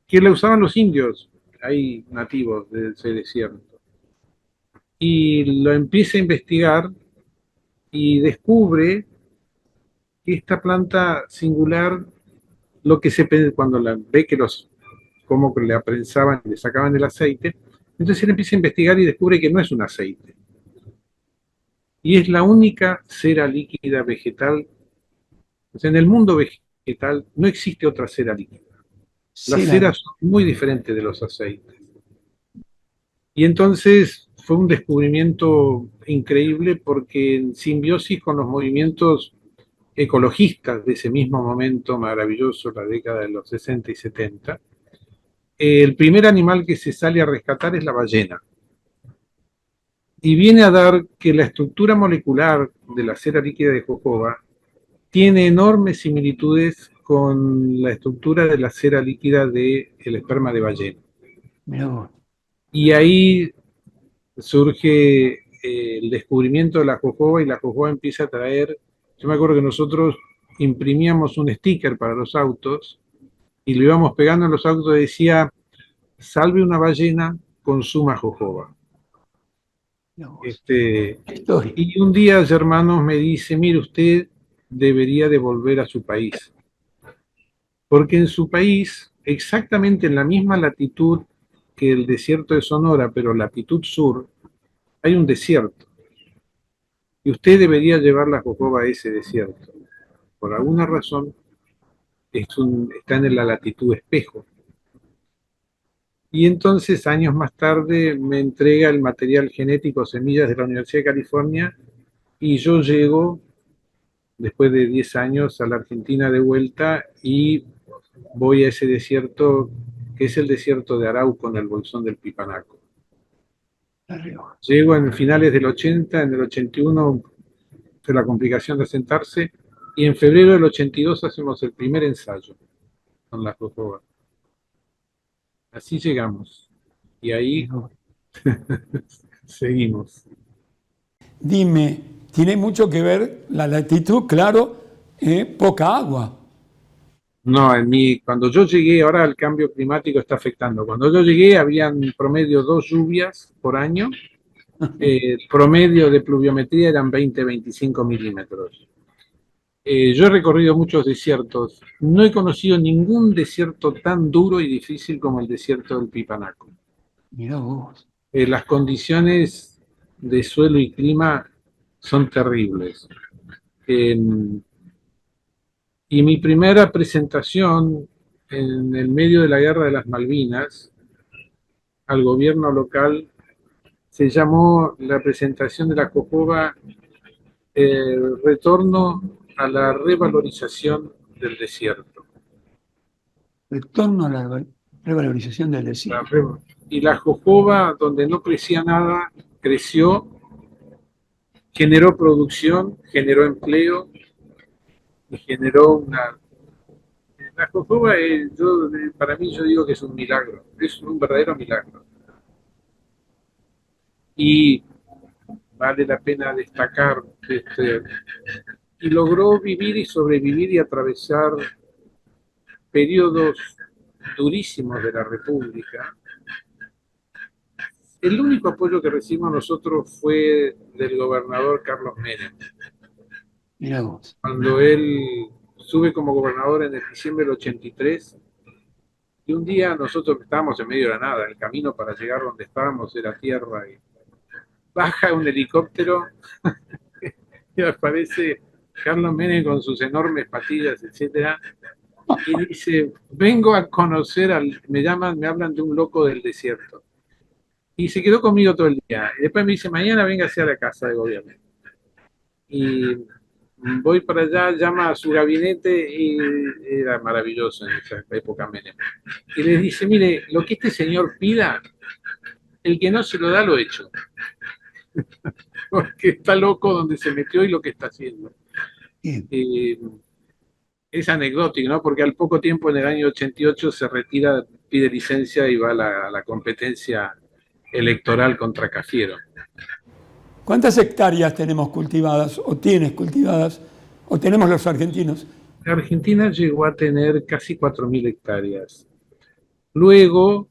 que la usaban los indios, hay nativos de ese desierto. Y lo empieza a investigar y descubre que esta planta singular, lo que se cuando la ve que como que le aprensaban y le sacaban el aceite, entonces él empieza a investigar y descubre que no es un aceite. Y es la única cera líquida vegetal. O sea, en el mundo vegetal no existe otra cera líquida. Las ceras son muy diferentes de los aceites. Y entonces fue un descubrimiento increíble porque en simbiosis con los movimientos ecologistas de ese mismo momento maravilloso, la década de los 60 y 70, el primer animal que se sale a rescatar es la ballena. Y viene a dar que la estructura molecular de la cera líquida de jojoba tiene enormes similitudes con la estructura de la cera líquida del esperma de ballena. Y ahí surge el descubrimiento de la jojoba, y la jojoba empieza a traer. Yo me acuerdo que nosotros imprimíamos un sticker para los autos y lo íbamos pegando en los autos y decía: salve una ballena, consuma jojoba. Y un día Germanos me dice: mire, usted debería de volver a su país, porque en su país, exactamente en la misma latitud que el desierto de Sonora, pero latitud sur, hay un desierto. Y usted debería llevar la jojoba a ese desierto. Por alguna razón, está en la latitud espejo. Y entonces, años más tarde, me entrega el material genético Semillas de la Universidad de California, y yo llego, después de 10 años, a la Argentina de vuelta, y voy a ese desierto, que es el desierto de Arauco, en el Bolsón del Pipanaco. Llego en finales del 80, en el 81 fue la complicación de asentarse, y en febrero del 82 hacemos el primer ensayo con la jojoba. Así llegamos, y ahí seguimos. Dime, tiene mucho que ver la latitud, claro, poca agua. No, cuando yo llegué, ahora el cambio climático está afectando. Cuando yo llegué habían promedio 2 lluvias por año. El promedio de pluviometría eran 20-25 milímetros. Yo he recorrido muchos desiertos. No he conocido ningún desierto tan duro y difícil como el desierto del Pipanaco. Mirá vos. Las condiciones de suelo y clima son terribles. Eh, y mi primera presentación en el medio de la Guerra de las Malvinas al gobierno local se llamó la presentación de la Jojoba Retorno a la revalorización del desierto. Retorno a la revalorización del desierto. Y la jojoba, donde no crecía nada, creció, generó producción, generó empleo y generó una... La jojoba, para mí, yo digo que es un milagro, es un verdadero milagro. Y vale la pena destacar y logró vivir y sobrevivir y atravesar periodos durísimos de la República. El único apoyo que recibimos nosotros fue del gobernador Carlos Menem. Mirá vos. Cuando él sube como gobernador en el diciembre del 83, y un día nosotros estábamos en medio de la nada, el camino para llegar donde estábamos era tierra, y baja un helicóptero y aparece Carlos Menem con sus enormes patillas, etcétera, y dice, vengo a conocer me hablan de un loco del desierto. Y se quedó conmigo todo el día. Y después me dice, mañana véngase a la casa de gobierno. Y voy para allá, llama a su gabinete y era maravilloso en esa época Menem. Y les dice, mire, lo que este señor pida, el que no se lo da lo echo. Porque está loco donde se metió y lo que está haciendo. Es anecdótico, ¿no? Porque al poco tiempo, en el año 88, se retira, pide licencia y va a la competencia electoral contra Cafiero. ¿Cuántas hectáreas tenemos cultivadas o tienes cultivadas o tenemos los argentinos? La Argentina llegó a tener casi 4.000 hectáreas. Luego,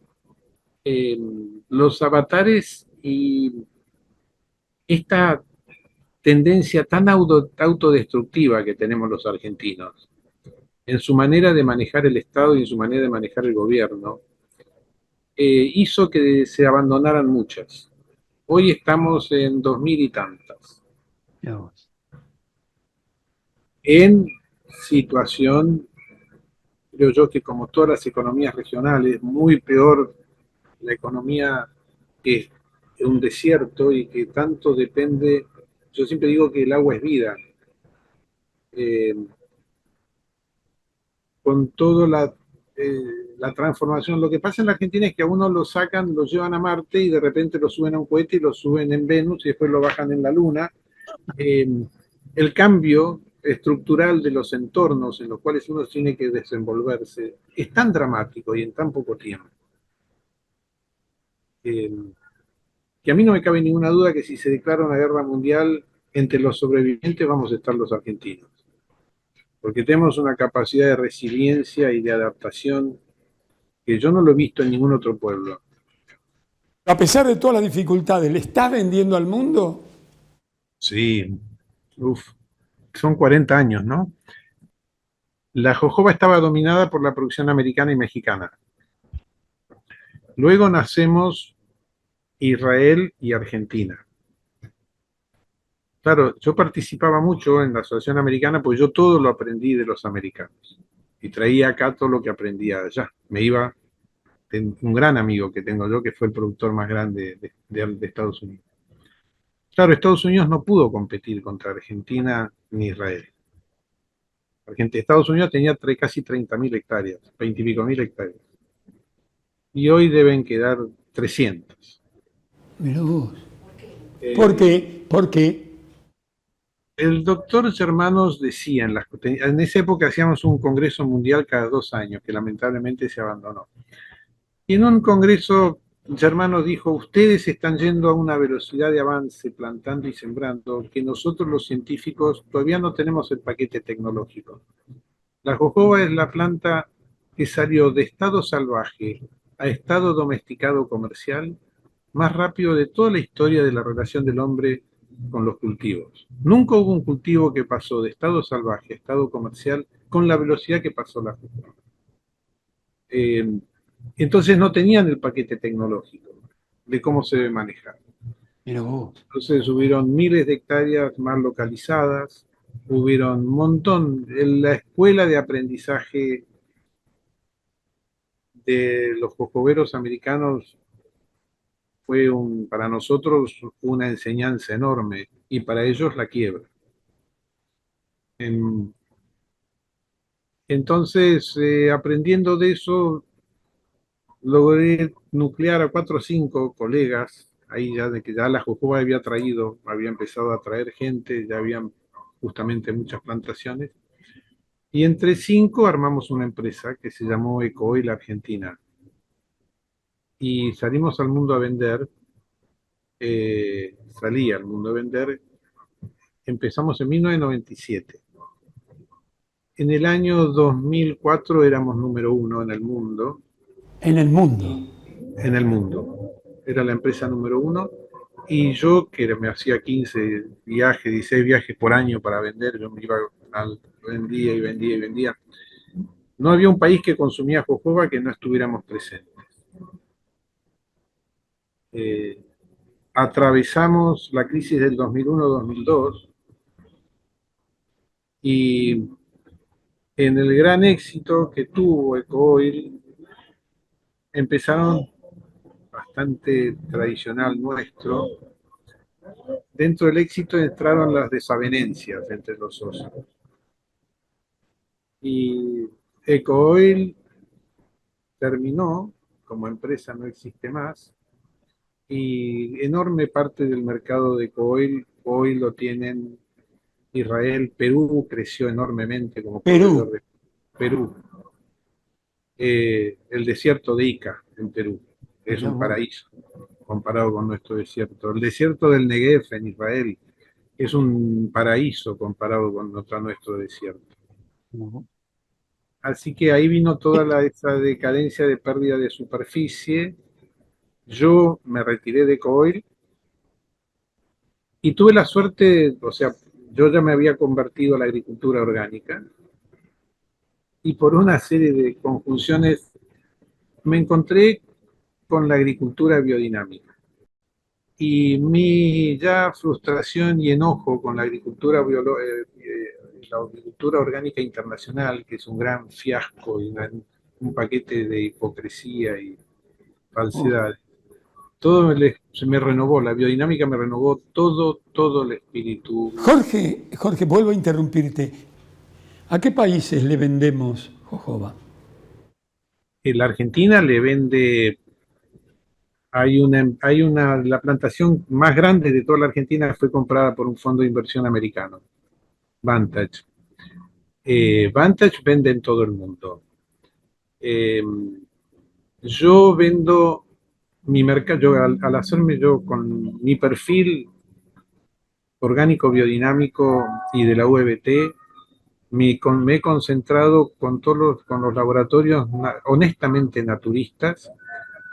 los avatares y esta tendencia tan autodestructiva que tenemos los argentinos en su manera de manejar el Estado y en su manera de manejar el gobierno, hizo que se abandonaran muchas. Hoy estamos en 2.000 y tantas. En situación, creo yo, que como todas las economías regionales, muy peor la economía que es un desierto y que tanto depende, yo siempre digo que el agua es vida. Con toda la transformación, lo que pasa en la Argentina es que a uno lo sacan, lo llevan a Marte y de repente lo suben a un cohete y lo suben en Venus y después lo bajan en la Luna. El cambio estructural de los entornos en los cuales uno tiene que desenvolverse es tan dramático y en tan poco tiempo que a mí no me cabe ninguna duda que si se declara una guerra mundial, entre los sobrevivientes vamos a estar los argentinos, porque tenemos una capacidad de resiliencia y de adaptación que yo no lo he visto en ningún otro pueblo. A pesar de todas las dificultades, ¿le estás vendiendo al mundo? Sí, son 40 años, ¿no? La jojoba estaba dominada por la producción americana y mexicana. Luego nacemos Israel y Argentina. Claro, yo participaba mucho en la Asociación Americana porque yo todo lo aprendí de los americanos y traía acá todo lo que aprendía allá. Me iba, un gran amigo que tengo yo, que fue el productor más grande de Estados Unidos. Claro, Estados Unidos no pudo competir contra Argentina ni Israel. Estados Unidos tenía casi 30.000 hectáreas, 20 y pico mil hectáreas. Y hoy deben quedar 300. Mirá vos. ¿Por qué? ¿Por qué? El doctor Germanos decía, en esa época hacíamos un congreso mundial cada 2 años, que lamentablemente se abandonó. Y en un congreso, Germanos dijo, ustedes están yendo a una velocidad de avance, plantando y sembrando, que nosotros los científicos todavía no tenemos el paquete tecnológico. La jojoba es la planta que salió de estado salvaje a estado domesticado comercial más rápido de toda la historia de la relación del hombre con los cultivos. Nunca hubo un cultivo que pasó de estado salvaje a estado comercial con la velocidad que pasó la jojoba. Entonces no tenían el paquete tecnológico de cómo se debe manejar. Mira vos. Entonces hubieron miles de hectáreas más localizadas, hubieron un montón. En la escuela de aprendizaje de los jojoberos americanos fue para nosotros una enseñanza enorme y para ellos la quiebra. Entonces, aprendiendo de eso, logré nuclear a 4 o 5 colegas, ahí ya de que ya la jojoba había empezado a traer gente, ya habían justamente muchas plantaciones, y entre 5 armamos una empresa que se llamó Ecoil Argentina, y salimos al mundo a vender, salí al mundo a vender, empezamos en 1997. En el año 2004 éramos número 1 en el mundo. En el mundo. En el mundo. Era la empresa número 1. Y yo, que me hacía 15 viajes, 16 viajes por año para vender, yo me iba vendía y vendía y vendía. No había un país que consumía jojoba que no estuviéramos presentes. Atravesamos la crisis del 2001-2002 y en el gran éxito que tuvo Ecoil, empezaron bastante tradicional nuestro. Dentro del éxito entraron las desavenencias entre los socios. Y Ecoil terminó, como empresa no existe más, y enorme parte del mercado de Ecoil hoy lo tienen Israel. Perú creció enormemente como proveedor de Perú. El desierto de Ica en Perú es un paraíso comparado con nuestro desierto. El desierto del Negev en Israel es un paraíso comparado con nuestro desierto. Así que ahí vino toda esa decadencia de pérdida de superficie. Yo me retiré de Ecoil y tuve la suerte, o sea, yo ya me había convertido a la agricultura orgánica y por una serie de conjunciones me encontré con la agricultura biodinámica. Y mi ya frustración y enojo con la agricultura orgánica internacional, que es un gran fiasco y un paquete de hipocresía y falsedad, todo se me renovó, la biodinámica me renovó todo el espíritu. Jorge, vuelvo a interrumpirte. ¿A qué países le vendemos jojoba? La Argentina le vende, la plantación más grande de toda la Argentina fue comprada por un fondo de inversión americano, Vantage. Vantage vende en todo el mundo. Yo vendo mi mercado, al hacerme yo con mi perfil orgánico biodinámico y de la UEBT, me he concentrado con los laboratorios honestamente naturistas,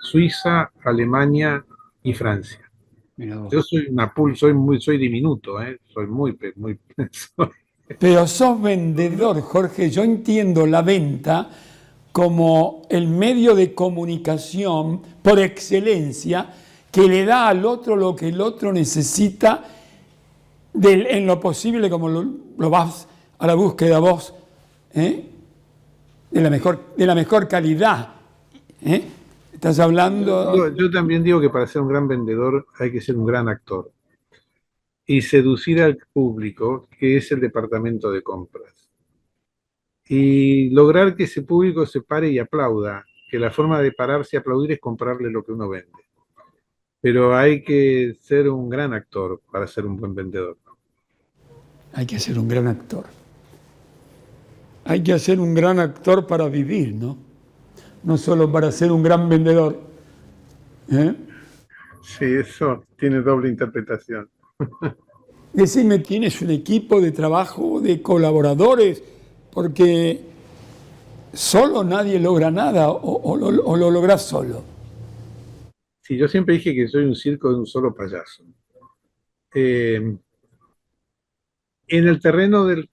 Suiza, Alemania y Francia. Yo soy soy diminuto, soy muy Pero sos vendedor, Jorge. Yo entiendo la venta como el medio de comunicación por excelencia que le da al otro lo que el otro necesita en lo posible, como lo vas a la búsqueda vos, de la mejor calidad. Estás hablando... Yo también digo que para ser un gran vendedor hay que ser un gran actor y seducir al público, que es el departamento de compras, y lograr que ese público se pare y aplauda, que la forma de pararse y aplaudir es comprarle lo que uno vende. Pero hay que ser un gran actor para ser un buen vendedor. Hay que ser un gran actor. Hay que ser un gran actor para vivir, ¿no? No solo para ser un gran vendedor. Sí, eso tiene doble interpretación. Decime, ¿tienes un equipo de trabajo, de colaboradores? Porque solo nadie logra nada, o lo logras solo. Sí, yo siempre dije que soy un circo de un solo payaso. Eh, en el terreno de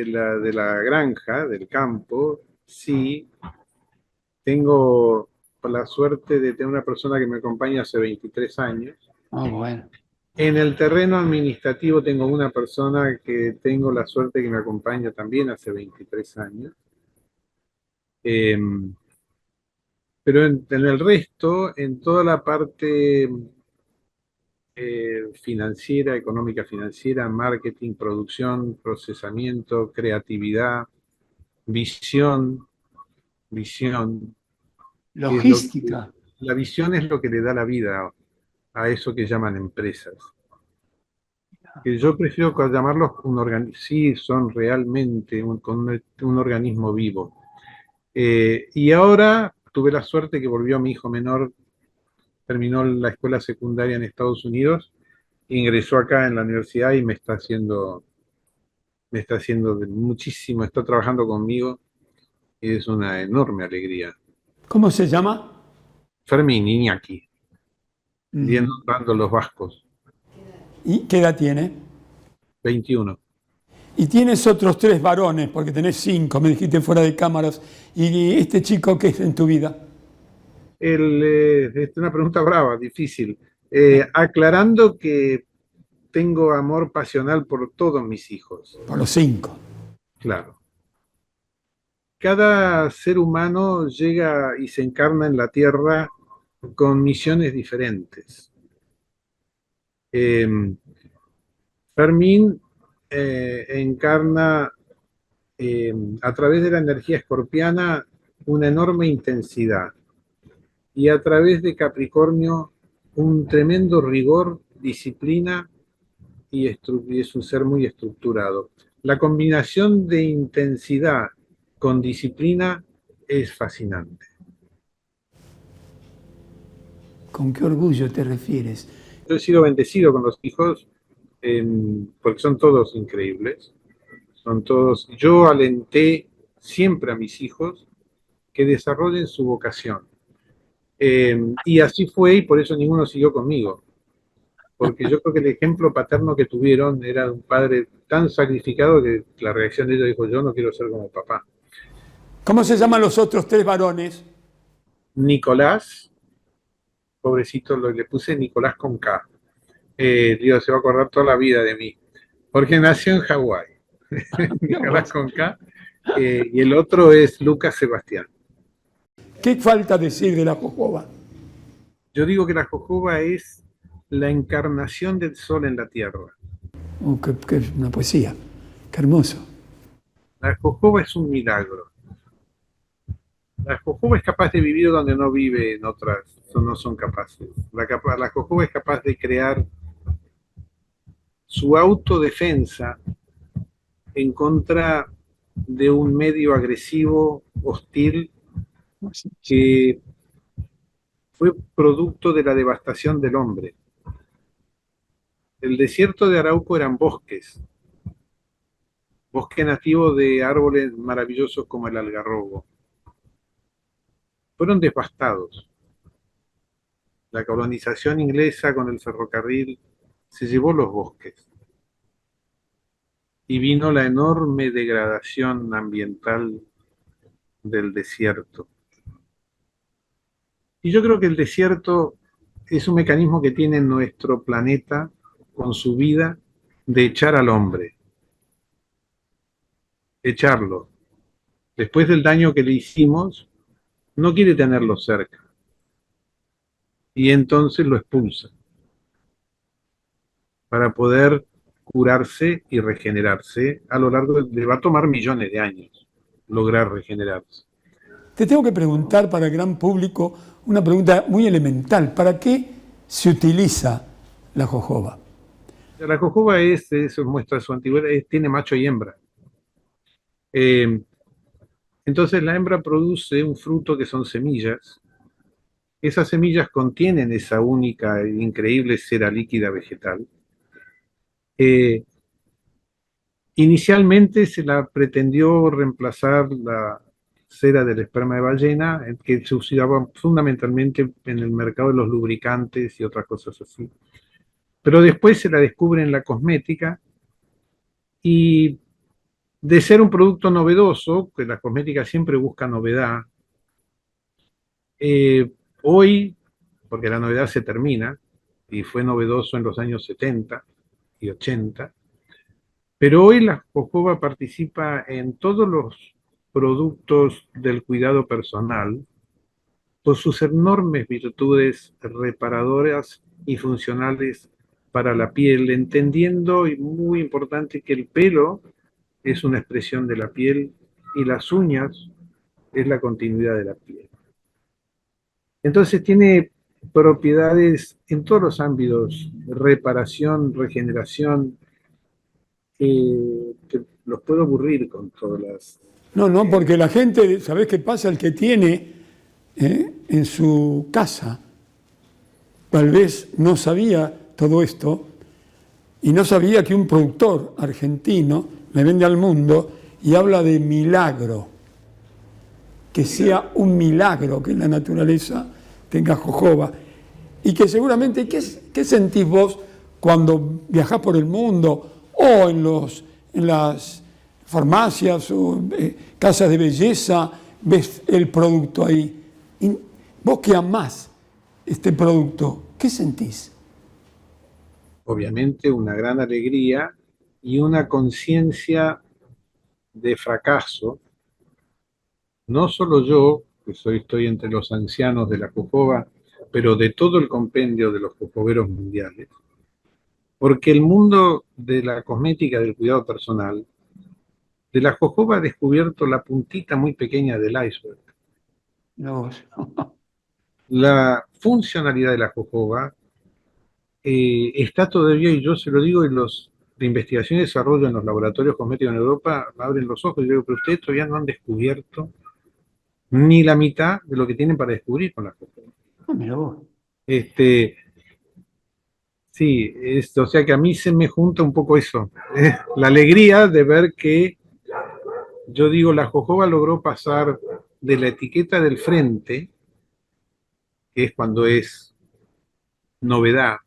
la granja, del campo, sí, tengo la suerte de tener una persona que me acompaña hace 23 años. Ah, bueno. En el terreno administrativo tengo una persona que tengo la suerte que me acompaña también hace 23 años. Eh, pero en el resto, en toda la parte financiera, económica financiera, marketing, producción, procesamiento, creatividad, visión, visión, que es lo que, Logística. la visión es lo que le da la vida a eso que llaman empresas. Que yo prefiero llamarlos sí, son realmente un organismo vivo. Y ahora tuve la suerte que volvió mi hijo menor, terminó la escuela secundaria en Estados Unidos, ingresó acá en la universidad y me está haciendo muchísimo, está trabajando conmigo y es una enorme alegría. ¿Cómo se llama? Fermín, Iñaki, bien Mm. honrando los vascos, ¿Y qué edad tiene? 21. Y tienes otros 3 varones, porque tenés 5, me dijiste fuera de cámaras. ¿Y este chico qué es en tu vida? Es una pregunta brava, difícil. Aclarando que tengo amor pasional por todos mis hijos, Por los 5. claro. Cada ser humano llega y se encarna en la Tierra con misiones diferentes. Eh, Fermín encarna a través de la energía escorpiana una enorme intensidad y a través de Capricornio un tremendo rigor, disciplina y es un ser muy estructurado. La combinación de intensidad con disciplina es fascinante. ¿Con qué orgullo te refieres? Yo he sido bendecido con los hijos porque son todos increíbles. Son todos. Yo alenté siempre a mis hijos que desarrollen su vocación. Y así fue y por eso ninguno siguió conmigo. Porque yo creo que el ejemplo paterno que tuvieron era un padre tan sacrificado que la reacción de ellos dijo, yo no quiero ser como papá. ¿Cómo se llaman los otros 3 varones? Nicolás, pobrecito, le puse Nicolás con K. Dios, se va a acordar toda la vida de mí. Porque nació en Hawái. Nicolás con K. Y el otro es Lucas Sebastián. ¿Qué falta decir de la jojoba? Yo digo que la jojoba es la encarnación del sol en la tierra. Qué una poesía. Qué hermoso. La jojoba es un milagro. La jojoba es capaz de vivir donde no viven otras, no son capaces. La jojoba es capaz de crear su autodefensa en contra de un medio agresivo, hostil, que fue producto de la devastación del hombre. El desierto de Arauco eran bosques, bosque nativo de árboles maravillosos como el algarrobo. Fueron devastados. La colonización inglesa con el ferrocarril se llevó los bosques y vino la enorme degradación ambiental del desierto. Y yo creo que el desierto es un mecanismo que tiene nuestro planeta con su vida de echar al hombre, echarlo. Después del daño que le hicimos, no quiere tenerlo cerca. Y entonces lo expulsa para poder curarse y regenerarse a lo largo le va a tomar millones de años lograr regenerarse. Te tengo que preguntar para el gran público una pregunta muy elemental. ¿Para qué se utiliza la jojoba? La jojoba eso muestra su antigüedad, tiene macho y hembra. Entonces la hembra produce un fruto que son semillas. Esas semillas contienen esa única e increíble cera líquida vegetal. Inicialmente se la pretendió reemplazar la cera del esperma de ballena, que se usaba fundamentalmente en el mercado de los lubricantes y otras cosas así. pero después se la descubre en la cosmética y de ser un producto novedoso, que la cosmética siempre busca novedad, eh, hoy, porque la novedad se termina, y fue novedoso en los años 70 y 80, pero hoy la jojoba participa en todos los productos del cuidado personal por sus enormes virtudes reparadoras y funcionales para la piel, entendiendo, y muy importante, que el pelo es una expresión de la piel y las uñas es la continuidad de la piel. Entonces tiene propiedades en todos los ámbitos, reparación, regeneración, que los puedo aburrir con todas las... No, no, porque la gente, ¿sabés qué pasa? El que tiene en su casa, tal vez no sabía todo esto y no sabía que un productor argentino le vende al mundo y habla de milagro, que sea un milagro que la naturaleza tenga jojoba y que seguramente, ¿qué sentís vos cuando viajás por el mundo o en las farmacias o casas de belleza, ves el producto ahí? Y vos que amás este producto, ¿qué sentís? Obviamente una gran alegría y una conciencia de fracaso, no solo yo, que estoy entre los ancianos de la jojoba, pero de todo el compendio de los jojoberos mundiales, porque el mundo de la cosmética, del cuidado personal, de la jojoba ha descubierto la puntita muy pequeña del iceberg. No, La funcionalidad de la jojoba está todavía, y yo se lo digo, en los de investigación y desarrollo en los laboratorios cosméticos en Europa, abren los ojos y yo digo, pero ustedes todavía no han descubierto ni la mitad de lo que tienen para descubrir con la jojoba. mira vos. Este, sí, o sea que a mí se me junta un poco eso, la alegría de ver que, yo digo, la jojoba logró pasar de la etiqueta del frente, que es cuando es novedad,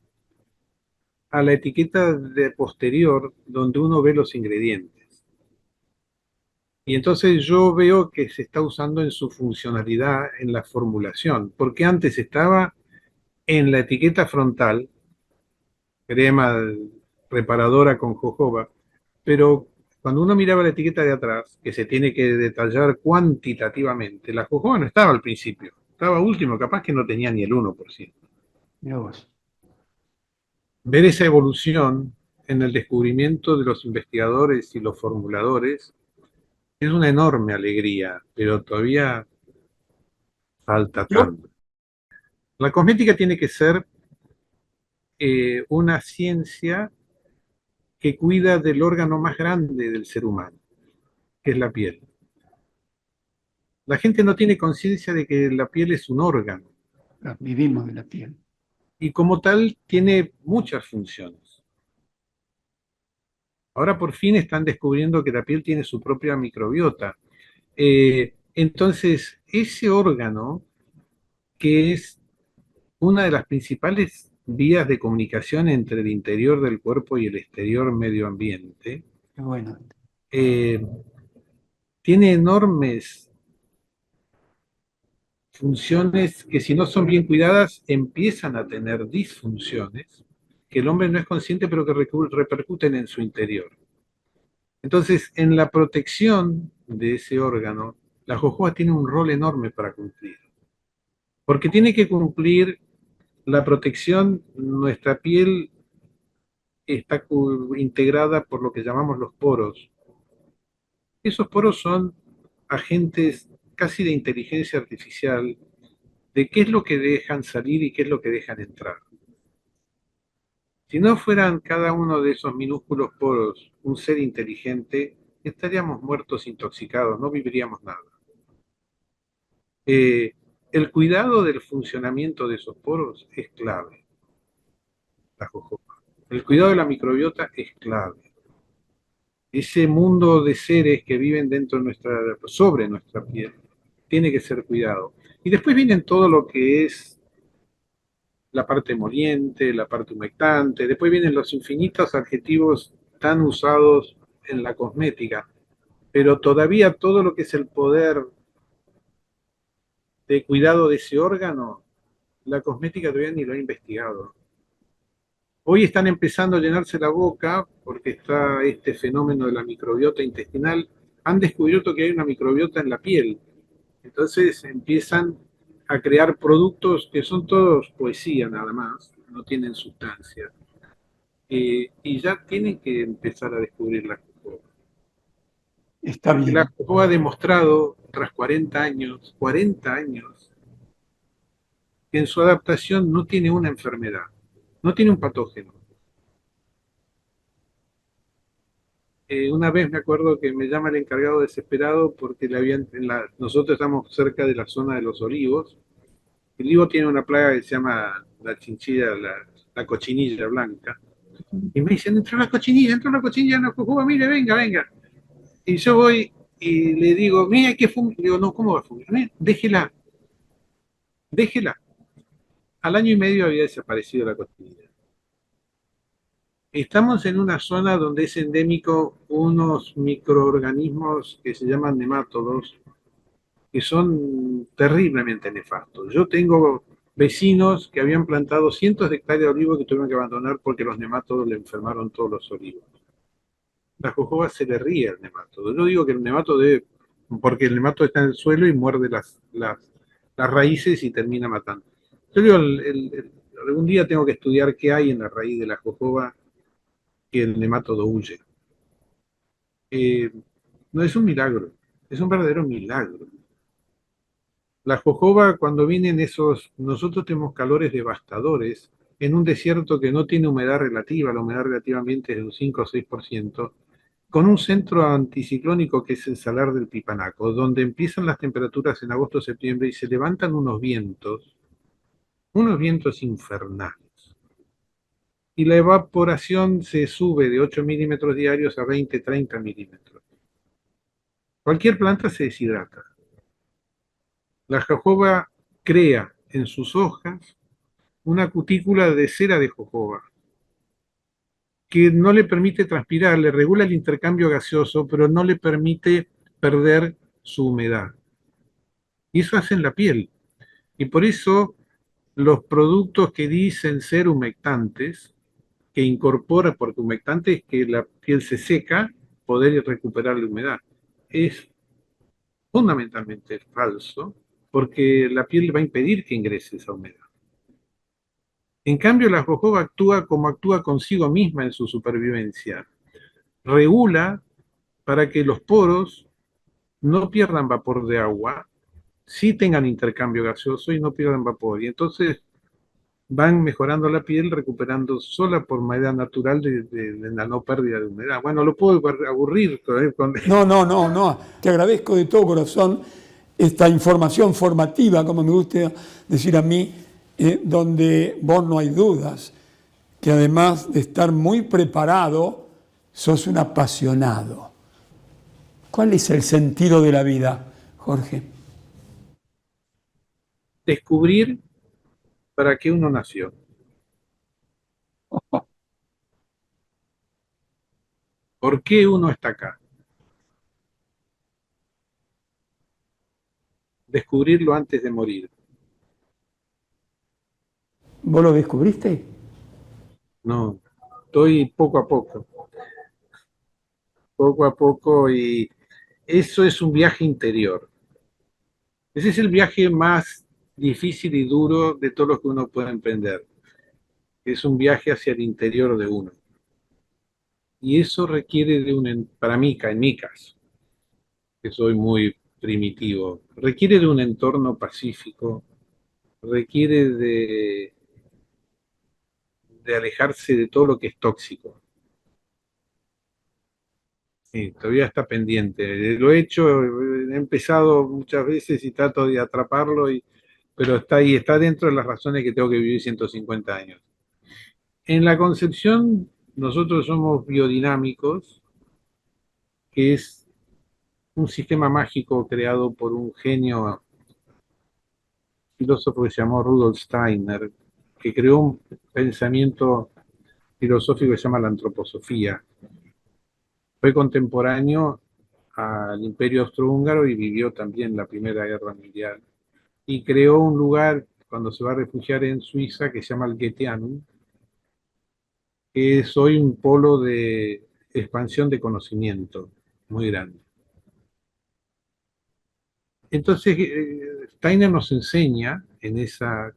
a la etiqueta de posterior, donde uno ve los ingredientes. Y entonces yo veo que se está usando en su funcionalidad en la formulación, porque antes estaba en la etiqueta frontal, crema reparadora con jojoba, pero cuando uno miraba la etiqueta de atrás, que se tiene que detallar cuantitativamente, la jojoba no estaba al principio, estaba último, capaz que no tenía ni el 1%. Mira vos. Ver esa evolución en el descubrimiento de los investigadores y los formuladores es una enorme alegría, pero todavía falta Yo, tanto. La cosmética tiene que ser una ciencia que cuida del órgano más grande del ser humano, que es la piel. La gente no tiene conciencia de que la piel es un órgano vivimos de la piel. y como tal tiene muchas funciones. Ahora por fin están descubriendo que la piel tiene su propia microbiota. Entonces, ese órgano, que es una de las principales vías de comunicación entre el interior del cuerpo y el exterior medio ambiente, Qué bueno. eh, tiene enormes funciones que si no son bien cuidadas empiezan a tener disfunciones que el hombre no es consciente pero que repercuten en su interior. Entonces, en la protección de ese órgano, la jojoba tiene un rol enorme para cumplir, porque tiene que cumplir la protección. Nuestra piel está integrada por lo que llamamos los poros. Esos poros son agentes casi de inteligencia artificial de qué es lo que dejan salir y qué es lo que dejan entrar. Si no fueran cada uno de esos minúsculos poros un ser inteligente, estaríamos muertos, intoxicados, no viviríamos nada. El cuidado del funcionamiento de esos poros es clave, la jojoba. El cuidado de la microbiota es clave. Ese mundo de seres que viven sobre nuestra piel, tiene que ser cuidado. Y después vienen todo lo que es la parte emoliente, la parte humectante, después vienen los infinitos adjetivos tan usados en la cosmética, pero todavía todo lo que es el poder de cuidado de ese órgano, la cosmética todavía ni lo ha investigado. Hoy están empezando a llenarse la boca porque está este fenómeno de la microbiota intestinal. Han descubierto que hay una microbiota en la piel. Entonces empiezan a crear productos que son todos poesía nada más, no tienen sustancia. Y ya tienen que empezar a descubrir la jojoba. Está Porque la bien. jojoba ha demostrado, tras 40 años, que en su adaptación no tiene una enfermedad, no tiene un patógeno. Una vez me acuerdo que me llama el encargado desesperado porque nosotros estamos cerca de la zona de los olivos. El olivo tiene una plaga que se llama la chinchilla, la cochinilla blanca. Y me dicen, entró la cochinilla en la jojoba, mire, venga, venga. Y yo voy y le digo, mira, hay que fumar. Le digo, no, ¿cómo va a fumar? Déjela, déjela. Al año y medio había desaparecido la cochinilla. Estamos en una zona donde es endémico unos microorganismos que se llaman nemátodos, que son terriblemente nefastos. Yo tengo vecinos que habían plantado cientos de hectáreas de olivos que tuvieron que abandonar porque los nemátodos le enfermaron todos los olivos. La jojoba se le ríe al nemátodo. Yo digo que el nemátodo debe, porque el nemátodo está en el suelo y muerde las raíces y termina matando. Yo digo, algún día tengo que estudiar qué hay en la raíz de la jojoba que el nemátodo huye. Eh, no es un milagro, es un verdadero milagro. La jojoba, cuando vienen nosotros tenemos calores devastadores en un desierto que no tiene humedad relativa, la humedad relativamente es de un 5 o 6%, con un centro anticiclónico que es el Salar del Pipanaco, donde empiezan las temperaturas en agosto-septiembre y se levantan unos vientos infernales. Y la evaporación se sube de 8 milímetros diarios a 20, 30 milímetros. Cualquier planta se deshidrata. La jojoba crea en sus hojas una cutícula de cera de jojoba que no le permite transpirar, le regula el intercambio gaseoso, pero no le permite perder su humedad. Y eso hace en la piel. Y por eso los productos que dicen ser humectantes, que incorpora, porque humectante es que la piel se seca, poder recuperar la humedad, es fundamentalmente falso, porque la piel va a impedir que ingrese esa humedad. En cambio, la jojoba actúa como actúa consigo misma en su supervivencia. Regula para que los poros no pierdan vapor de agua, sí tengan intercambio gaseoso y no pierdan vapor. Y entonces van mejorando la piel, recuperando sola por manera natural de la no pérdida de humedad. Bueno, lo puedo aburrir con. No, no, no, no. Te agradezco de todo corazón esta información formativa, como me gusta decir a mí, donde vos no hay dudas, que además de estar muy preparado, sos un apasionado. ¿Cuál es el sentido de la vida, Jorge? Descubrir para qué uno nació. ¿Por qué uno está acá? Descubrirlo antes de morir. ¿Vos lo descubriste? No, estoy poco a poco, y eso es un viaje interior. Ese es el viaje más difícil y duro de todo lo que uno puede emprender. Es un viaje hacia el interior de uno. Y eso requiere para mí, en mi caso, que soy muy primitivo, requiere de un entorno pacífico, requiere de alejarse de todo lo que es tóxico. Sí, todavía está pendiente. Lo he hecho, he empezado muchas veces y trato de atraparlo, pero está ahí, está dentro de las razones que tengo que vivir 150 años. En la concepción, nosotros somos biodinámicos, que es un sistema mágico creado por un genio filósofo que se llamó Rudolf Steiner, que creó un pensamiento filosófico que se llama la antroposofía. Fue contemporáneo al Imperio Austrohúngaro y vivió también la Primera Guerra Mundial. Y creó un lugar, cuando se va a refugiar en Suiza, que se llama el Goetheanum, que es hoy un polo de expansión de conocimiento muy grande. Entonces, Steiner nos enseña en esa...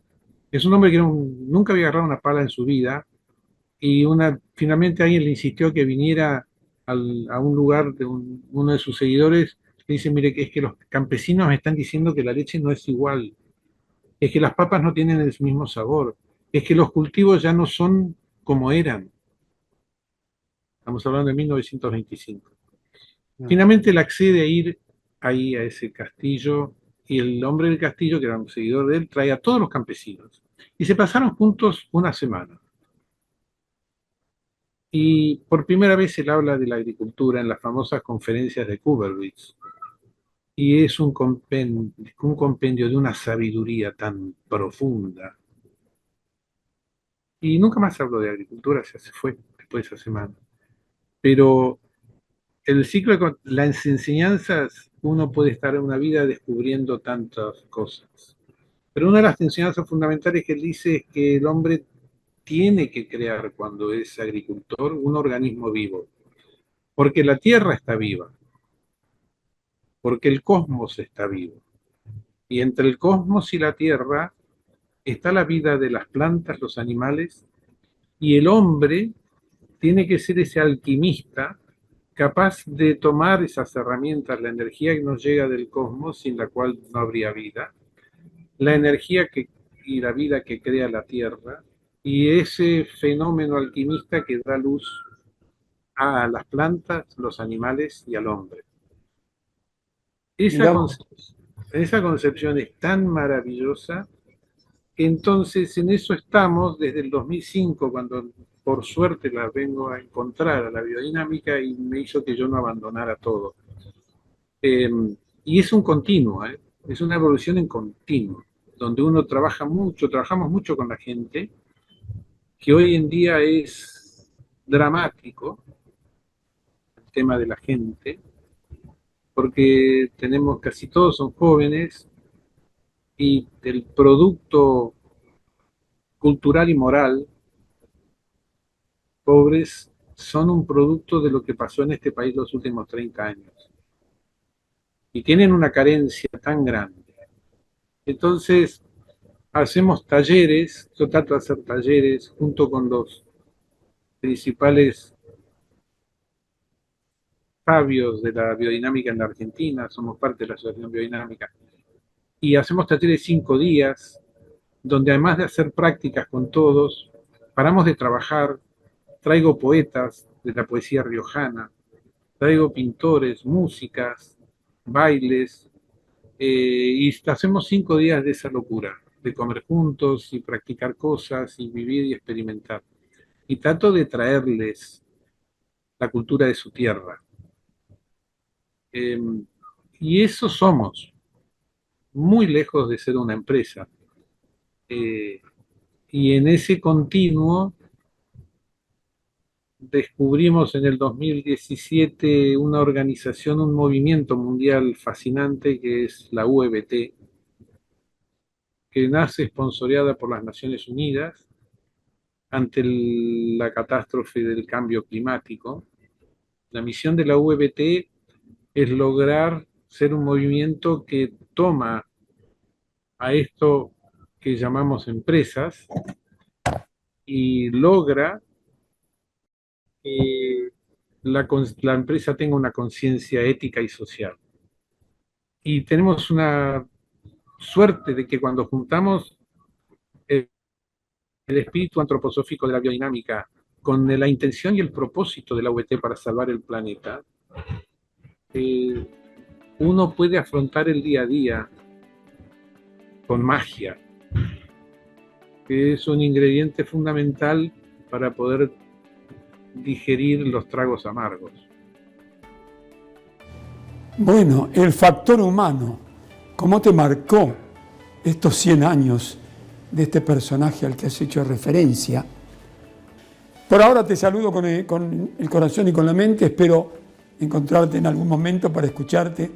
Es un hombre que nunca había agarrado una pala en su vida, y finalmente alguien le insistió que viniera a un lugar de uno de sus seguidores. Le dice: mire, que es que los campesinos me están diciendo que la leche no es igual, es que las papas no tienen el mismo sabor, es que los cultivos ya no son como eran. Estamos hablando de 1925. Finalmente él accede a ir ahí a ese castillo, y el hombre del castillo, que era un seguidor de él, trae a todos los campesinos. Y se pasaron juntos una semana. Y por primera vez él habla de la agricultura en las famosas conferencias de Kuberwitz. Y es un compendio de una sabiduría tan profunda. Y nunca más habló de agricultura, se fue después de esa semana. Pero el ciclo de las enseñanzas, uno puede estar en una vida descubriendo tantas cosas. Pero una de las enseñanzas fundamentales que él dice es que el hombre tiene que crear, cuando es agricultor, un organismo vivo. Porque la Tierra está viva, porque el cosmos está vivo. Y entre el cosmos y la Tierra está la vida de las plantas, los animales, y el hombre tiene que ser ese alquimista capaz de tomar esas herramientas, la energía que nos llega del cosmos, sin la cual no habría vida, la energía y la vida que crea la Tierra, y ese fenómeno alquimista que da luz a las plantas, los animales y al hombre. Esa concepción es tan maravillosa que entonces en eso estamos desde el 2005, cuando por suerte la vengo a encontrar a la biodinámica, y me hizo que yo no abandonara todo. Y es un continuo, es una evolución en continuo, donde uno trabajamos mucho con la gente, que hoy en día es dramático el tema de la gente, porque casi todos son jóvenes, y el producto cultural y moral, pobres, son un producto de lo que pasó en este país los últimos 30 años. Y tienen una carencia tan grande. Entonces, hacemos talleres, yo trato de hacer talleres junto con los principales sabios de la biodinámica en la Argentina, somos parte de la Asociación Biodinámica, y hacemos talleres 5 días, donde además de hacer prácticas con todos, paramos de trabajar, traigo poetas de la poesía riojana, traigo pintores, músicas, bailes, y hacemos 5 días de esa locura, de comer juntos y practicar cosas y vivir y experimentar. Y trato de traerles la cultura de su tierra. Y eso somos, muy lejos de ser una empresa. Y en ese continuo descubrimos en el 2017 una organización, un movimiento mundial fascinante, que es la UEBT, que nace esponsoreada por las Naciones Unidas ante la catástrofe del cambio climático. La misión de la UEBT es lograr ser un movimiento que toma a esto que llamamos empresas y logra que la empresa tenga una conciencia ética y social. Y tenemos una suerte de que cuando juntamos el espíritu antroposófico de la biodinámica con la intención y el propósito de la UET para salvar el planeta, uno puede afrontar el día a día con magia, que es un ingrediente fundamental para poder digerir los tragos amargos. Bueno, el factor humano, ¿cómo te marcó estos 100 años de este personaje al que has hecho referencia. Por ahora te saludo con el corazón y con la mente, espero encontrarte en algún momento para escucharte.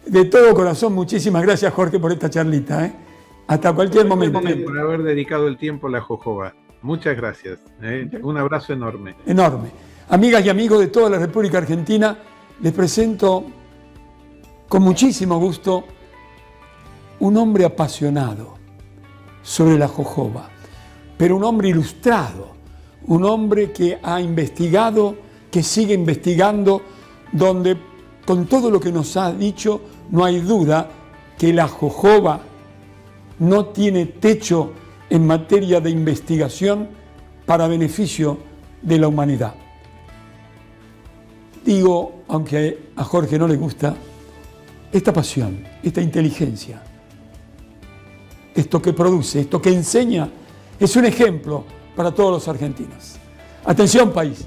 De todo corazón, muchísimas gracias, Jorge, por esta charlita. Hasta cualquier momento. Por haber dedicado el tiempo a la jojoba. Muchas gracias. Un abrazo enorme. Enorme. Amigas y amigos de toda la República Argentina, les presento con muchísimo gusto un hombre apasionado sobre la jojoba, pero un hombre ilustrado, un hombre que ha investigado, que sigue investigando, donde con todo lo que nos ha dicho no hay duda que la jojoba no tiene techo en materia de investigación para beneficio de la humanidad. Digo, aunque a Jorge no le gusta, esta pasión, esta inteligencia, esto que produce, esto que enseña, es un ejemplo para todos los argentinos. Atención, país.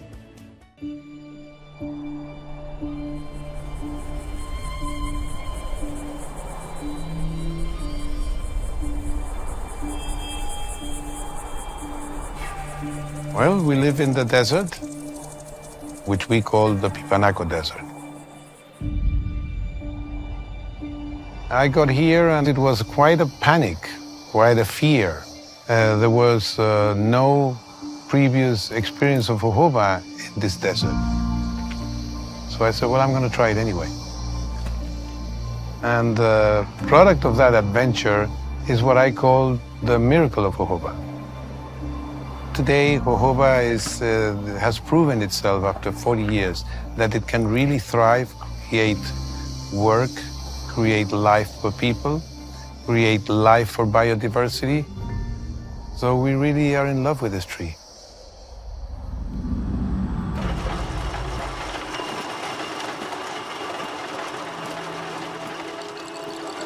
Well, we live in the desert, which we call the Pipanaco Desert. I got here and it was quite a panic, quite a fear. There was no previous experience of jojoba in this desert. So I said, well, I'm going to try it anyway. And the product of that adventure is what I call the miracle of jojoba. Today, jojoba has proven itself after 40 years that it can really thrive, create work, create life for people, create life for biodiversity. So we really are in love with this tree.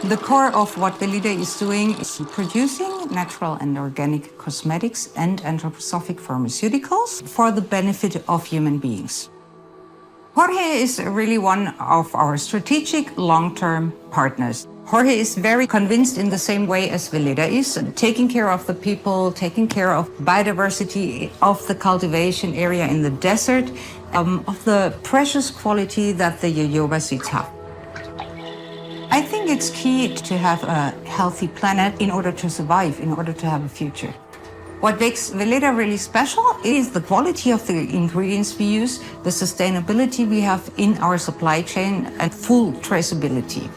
The core of what Velida is doing is producing natural and organic cosmetics and anthroposophic pharmaceuticals for the benefit of human beings. Jorge is really one of our strategic long-term partners. Jorge is very convinced in the same way as Velida is, taking care of the people, taking care of biodiversity, of the cultivation area in the desert, of the precious quality that the jojoba seeds have. I think it's key to have a healthy planet in order to survive, in order to have a future. What makes Velida really special is the quality of the ingredients we use, the sustainability we have in our supply chain, and full traceability.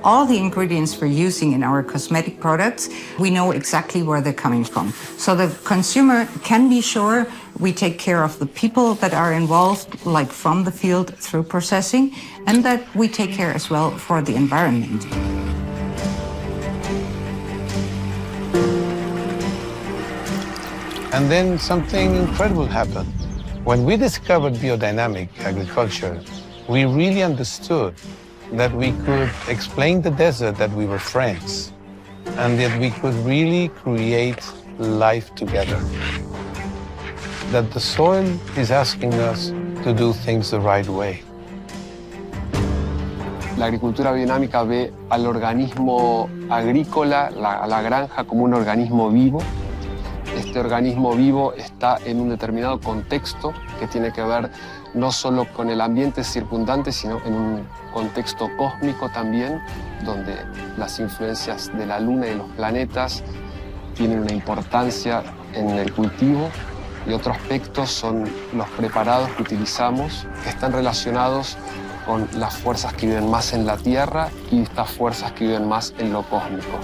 All the ingredients we're using in our cosmetic products, we know exactly where they're coming from. So the consumer can be sure we take care of the people that are involved, like from the field through processing, and that we take care as well for the environment. And then something incredible happened. When we discovered biodynamic agriculture, we really understood that we could explain the desert that we were friends and that we could really create life together. That the soil is asking us to do things the right way. La agricultura biodinámica ve al organismo agrícola, a la granja, como un organismo vivo. Este organismo vivo está en un determinado contexto que tiene que ver no solo con el ambiente circundante, sino en un contexto cósmico también, donde las influencias de la Luna y de los planetas tienen una importancia en el cultivo. Y otro aspecto son los preparados que utilizamos, que están relacionados con las fuerzas que viven más en la Tierra y estas fuerzas que viven más en lo cósmico.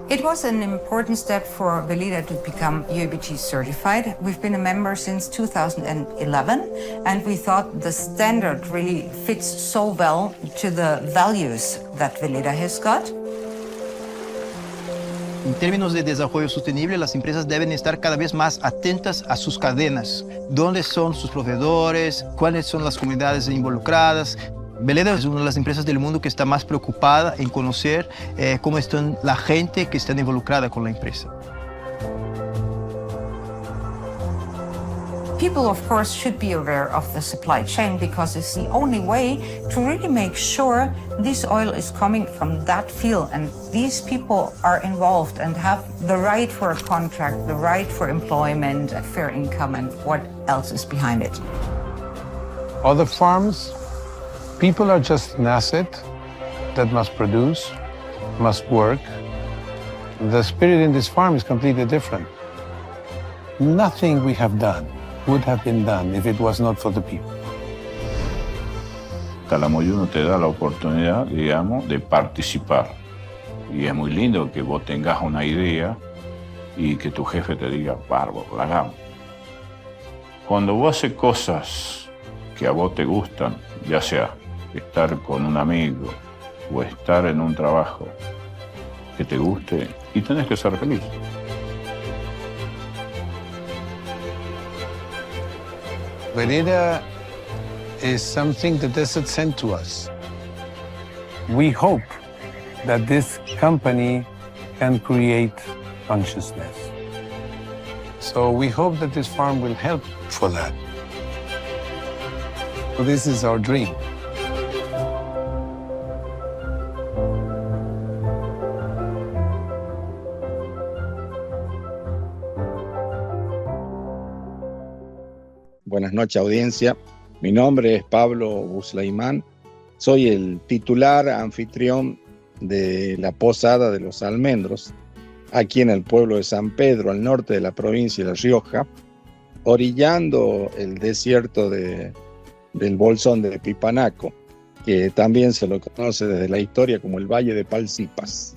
It was an important step for Velida to become UABT certified. We've been a member since 2011, and we thought the standard really fits so well to the values that Velida has got. En términos de desarrollo sostenible, las empresas deben estar cada vez más atentas a sus cadenas. ¿Dónde son sus proveedores? ¿Cuáles son las comunidades involucradas? Velida es una de las empresas del mundo que está más preocupada en conocer cómo está la gente que está involucrada con la empresa. People, of course, should be aware of the supply chain because it's the only way to really make sure this oil is coming from that field. And these people are involved and have the right for a contract, the right for employment, a fair income, and what else is behind it. Other farms, people are just an asset that must produce, must work. The spirit in this farm is completely different. Nothing we have done would have been done if it was not for the people. Talamoyuno te da la oportunidad, digamos, de participar. Y es muy lindo que vos tengas una idea y que tu jefe te diga, bárbaro, la hagamos. Cuando vos haces cosas que a vos te gustan, ya sea estar con un amigo o estar en un trabajo que te guste, y tenés que ser feliz. Vereda is something the desert sent to us. We hope that this company can create consciousness. So we hope that this farm will help for that. So this is our dream. Buenas noches, audiencia. Mi nombre es Pablo Buslaimán. Soy el titular anfitrión de la Posada de los Almendros, aquí en el pueblo de San Pedro, al norte de la provincia de La Rioja, orillando el desierto del Bolsón de Pipanaco, que también se lo conoce desde la historia como el Valle de Palsipas.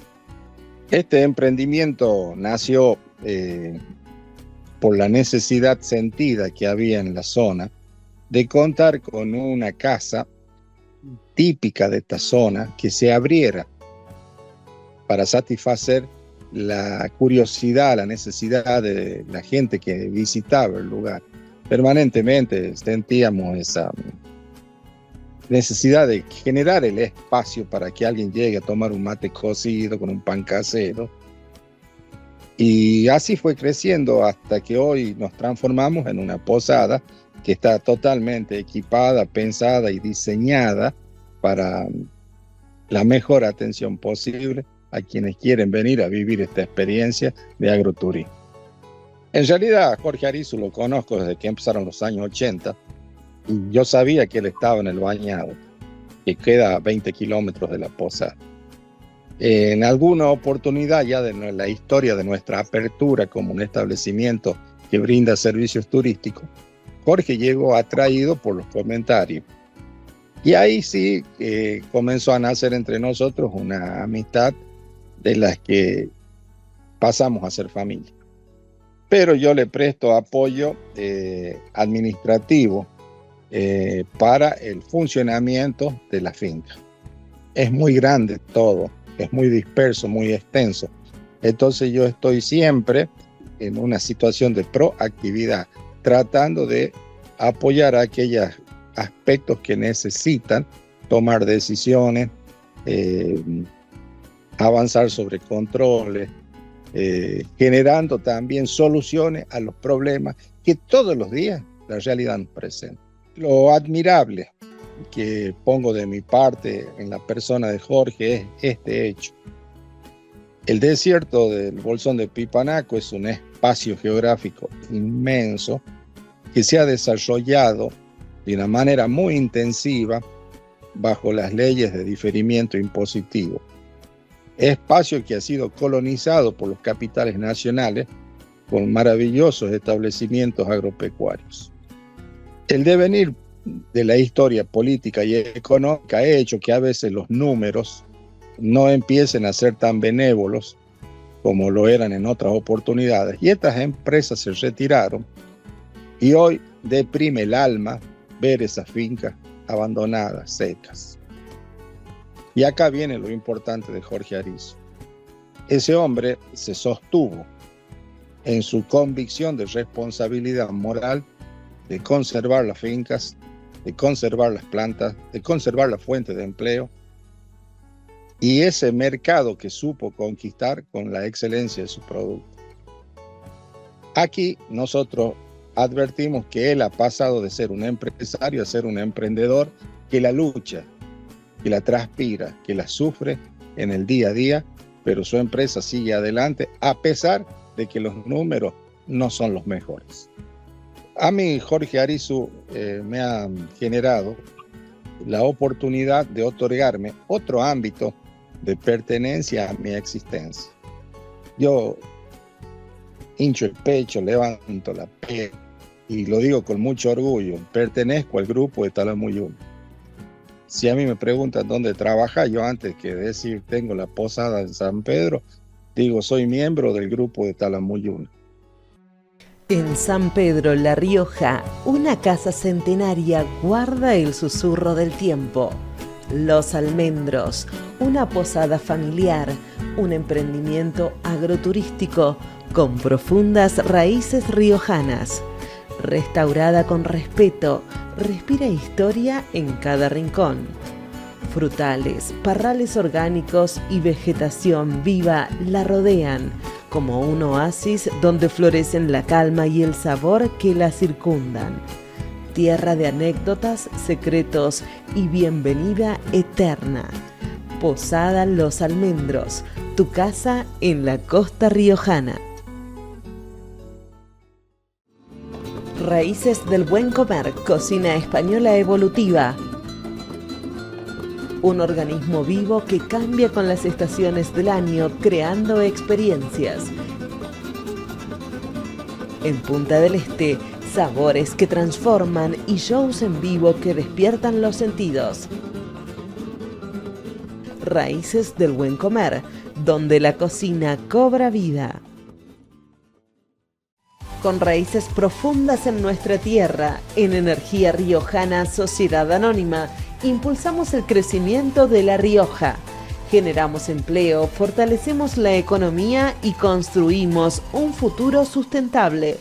Este emprendimiento nació por la necesidad sentida que había en la zona de contar con una casa típica de esta zona que se abriera para satisfacer la curiosidad, la necesidad de la gente que visitaba el lugar. Permanentemente sentíamos esa necesidad de generar el espacio para que alguien llegue a tomar un mate cocido con un pan casero. Y así fue creciendo hasta que hoy nos transformamos en una posada que está totalmente equipada, pensada y diseñada para la mejor atención posible a quienes quieren venir a vivir esta experiencia de agroturismo. En realidad, a Jorge Arizu lo conozco desde que empezaron los años 80 y yo sabía que él estaba en el Bañado, que queda a 20 kilómetros de la posada. En alguna oportunidad ya de la historia de nuestra apertura como un establecimiento que brinda servicios turísticos, Jorge llegó atraído por los comentarios. Y ahí sí comenzó a nacer entre nosotros una amistad de las que pasamos a ser familia. Pero yo le presto apoyo administrativo para el funcionamiento de la finca. Es muy grande todo. Es muy disperso, muy extenso. Entonces yo estoy siempre en una situación de proactividad, tratando de apoyar a aquellos aspectos que necesitan tomar decisiones, avanzar sobre controles, generando también soluciones a los problemas que todos los días la realidad nos presenta. Lo admirable que pongo de mi parte en la persona de Jorge es este hecho. El desierto del Bolsón de Pipanaco es un espacio geográfico inmenso que se ha desarrollado de una manera muy intensiva bajo las leyes de diferimiento impositivo. Espacio que ha sido colonizado por los capitales nacionales con maravillosos establecimientos agropecuarios. El devenir de la historia política y económica ha hecho que a veces los números no empiecen a ser tan benévolos como lo eran en otras oportunidades. Y estas empresas se retiraron y hoy deprime el alma ver esas fincas abandonadas, secas. Y acá viene lo importante de Jorge Arizu. Ese hombre se sostuvo en su convicción de responsabilidad moral de conservar las fincas, de conservar las plantas, de conservar la fuente de empleo y ese mercado que supo conquistar con la excelencia de su producto. Aquí nosotros advertimos que él ha pasado de ser un empresario a ser un emprendedor que la lucha, que la transpira, que la sufre en el día a día, pero su empresa sigue adelante a pesar de que los números no son los mejores. A mí, Jorge Arizu me ha generado la oportunidad de otorgarme otro ámbito de pertenencia a mi existencia. Yo hincho el pecho, levanto la pie y lo digo con mucho orgullo, pertenezco al grupo de Talamuyuno. Si a mí me preguntan dónde trabaja, yo antes que decir tengo la posada en San Pedro, digo soy miembro del grupo de Talamuyuno. En San Pedro, La Rioja, una casa centenaria guarda el susurro del tiempo. Los Almendros, una posada familiar, un emprendimiento agroturístico con profundas raíces riojanas. Restaurada con respeto, respira historia en cada rincón. Frutales, parrales orgánicos y vegetación viva la rodean, como un oasis donde florecen la calma y el sabor que la circundan. Tierra de anécdotas, secretos y bienvenida eterna. Posada Los Almendros, tu casa en la costa riojana. Raíces del Buen Comer, cocina española evolutiva. Un organismo vivo que cambia con las estaciones del año, creando experiencias. En Punta del Este, sabores que transforman y shows en vivo que despiertan los sentidos. Raíces del Buen Comer, donde la cocina cobra vida. Con raíces profundas en nuestra tierra, en Energía Riojana Sociedad Anónima, impulsamos el crecimiento de La Rioja. Generamos empleo, fortalecemos la economía y construimos un futuro sustentable.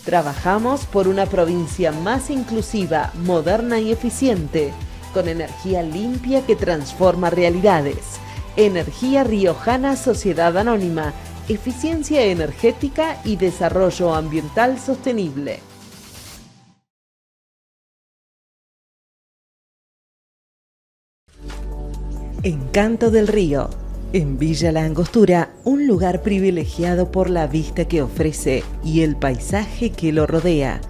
Trabajamos por una provincia más inclusiva, moderna y eficiente, con energía limpia que transforma realidades. Energía Riojana Sociedad Anónima, eficiencia energética y desarrollo ambiental sostenible. Encanto del Río. En Villa La Angostura, un lugar privilegiado por la vista que ofrece y el paisaje que lo rodea.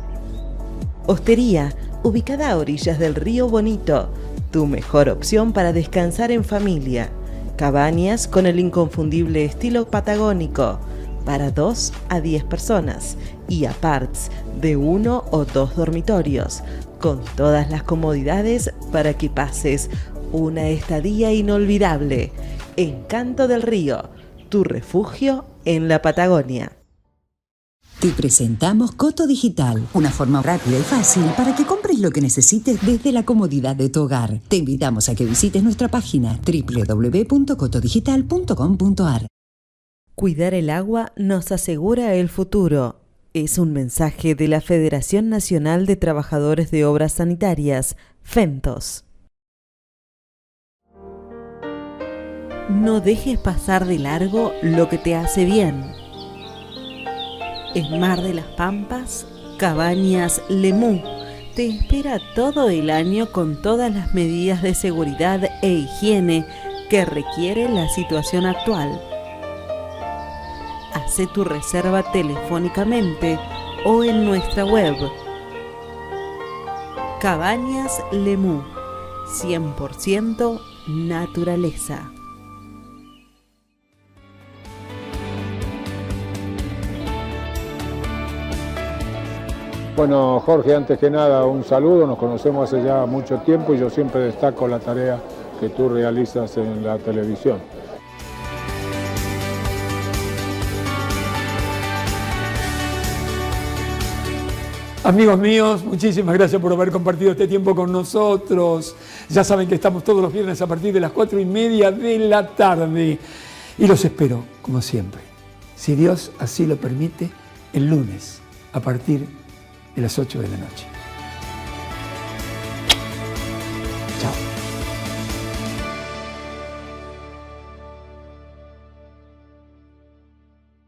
Hostería, ubicada a orillas del río Bonito, tu mejor opción para descansar en familia. Cabañas con el inconfundible estilo patagónico, para 2 a 10 personas, y aparts de 1 o 2 dormitorios, con todas las comodidades para que pases una estadía inolvidable. Encanto del Río, tu refugio en la Patagonia. Te presentamos Coto Digital, una forma rápida y fácil para que compres lo que necesites desde la comodidad de tu hogar. Te invitamos a que visites nuestra página www.cotodigital.com.ar. Cuidar el agua nos asegura el futuro. Es un mensaje de la Federación Nacional de Trabajadores de Obras Sanitarias, FENTOS. No dejes pasar de largo lo que te hace bien. En Mar de las Pampas, Cabañas Lemú te espera todo el año con todas las medidas de seguridad e higiene que requiere la situación actual. Haz tu reserva telefónicamente o en nuestra web. Cabañas Lemú, 100% naturaleza. Bueno, Jorge, antes que nada, un saludo. Nos conocemos hace ya mucho tiempo y yo siempre destaco la tarea que tú realizas en la televisión. Amigos míos, muchísimas gracias por haber compartido este tiempo con nosotros. Ya saben que estamos todos los viernes a partir de las 4:30 de la tarde. Y los espero, como siempre, si Dios así lo permite, el lunes a partir de las 8 de la noche.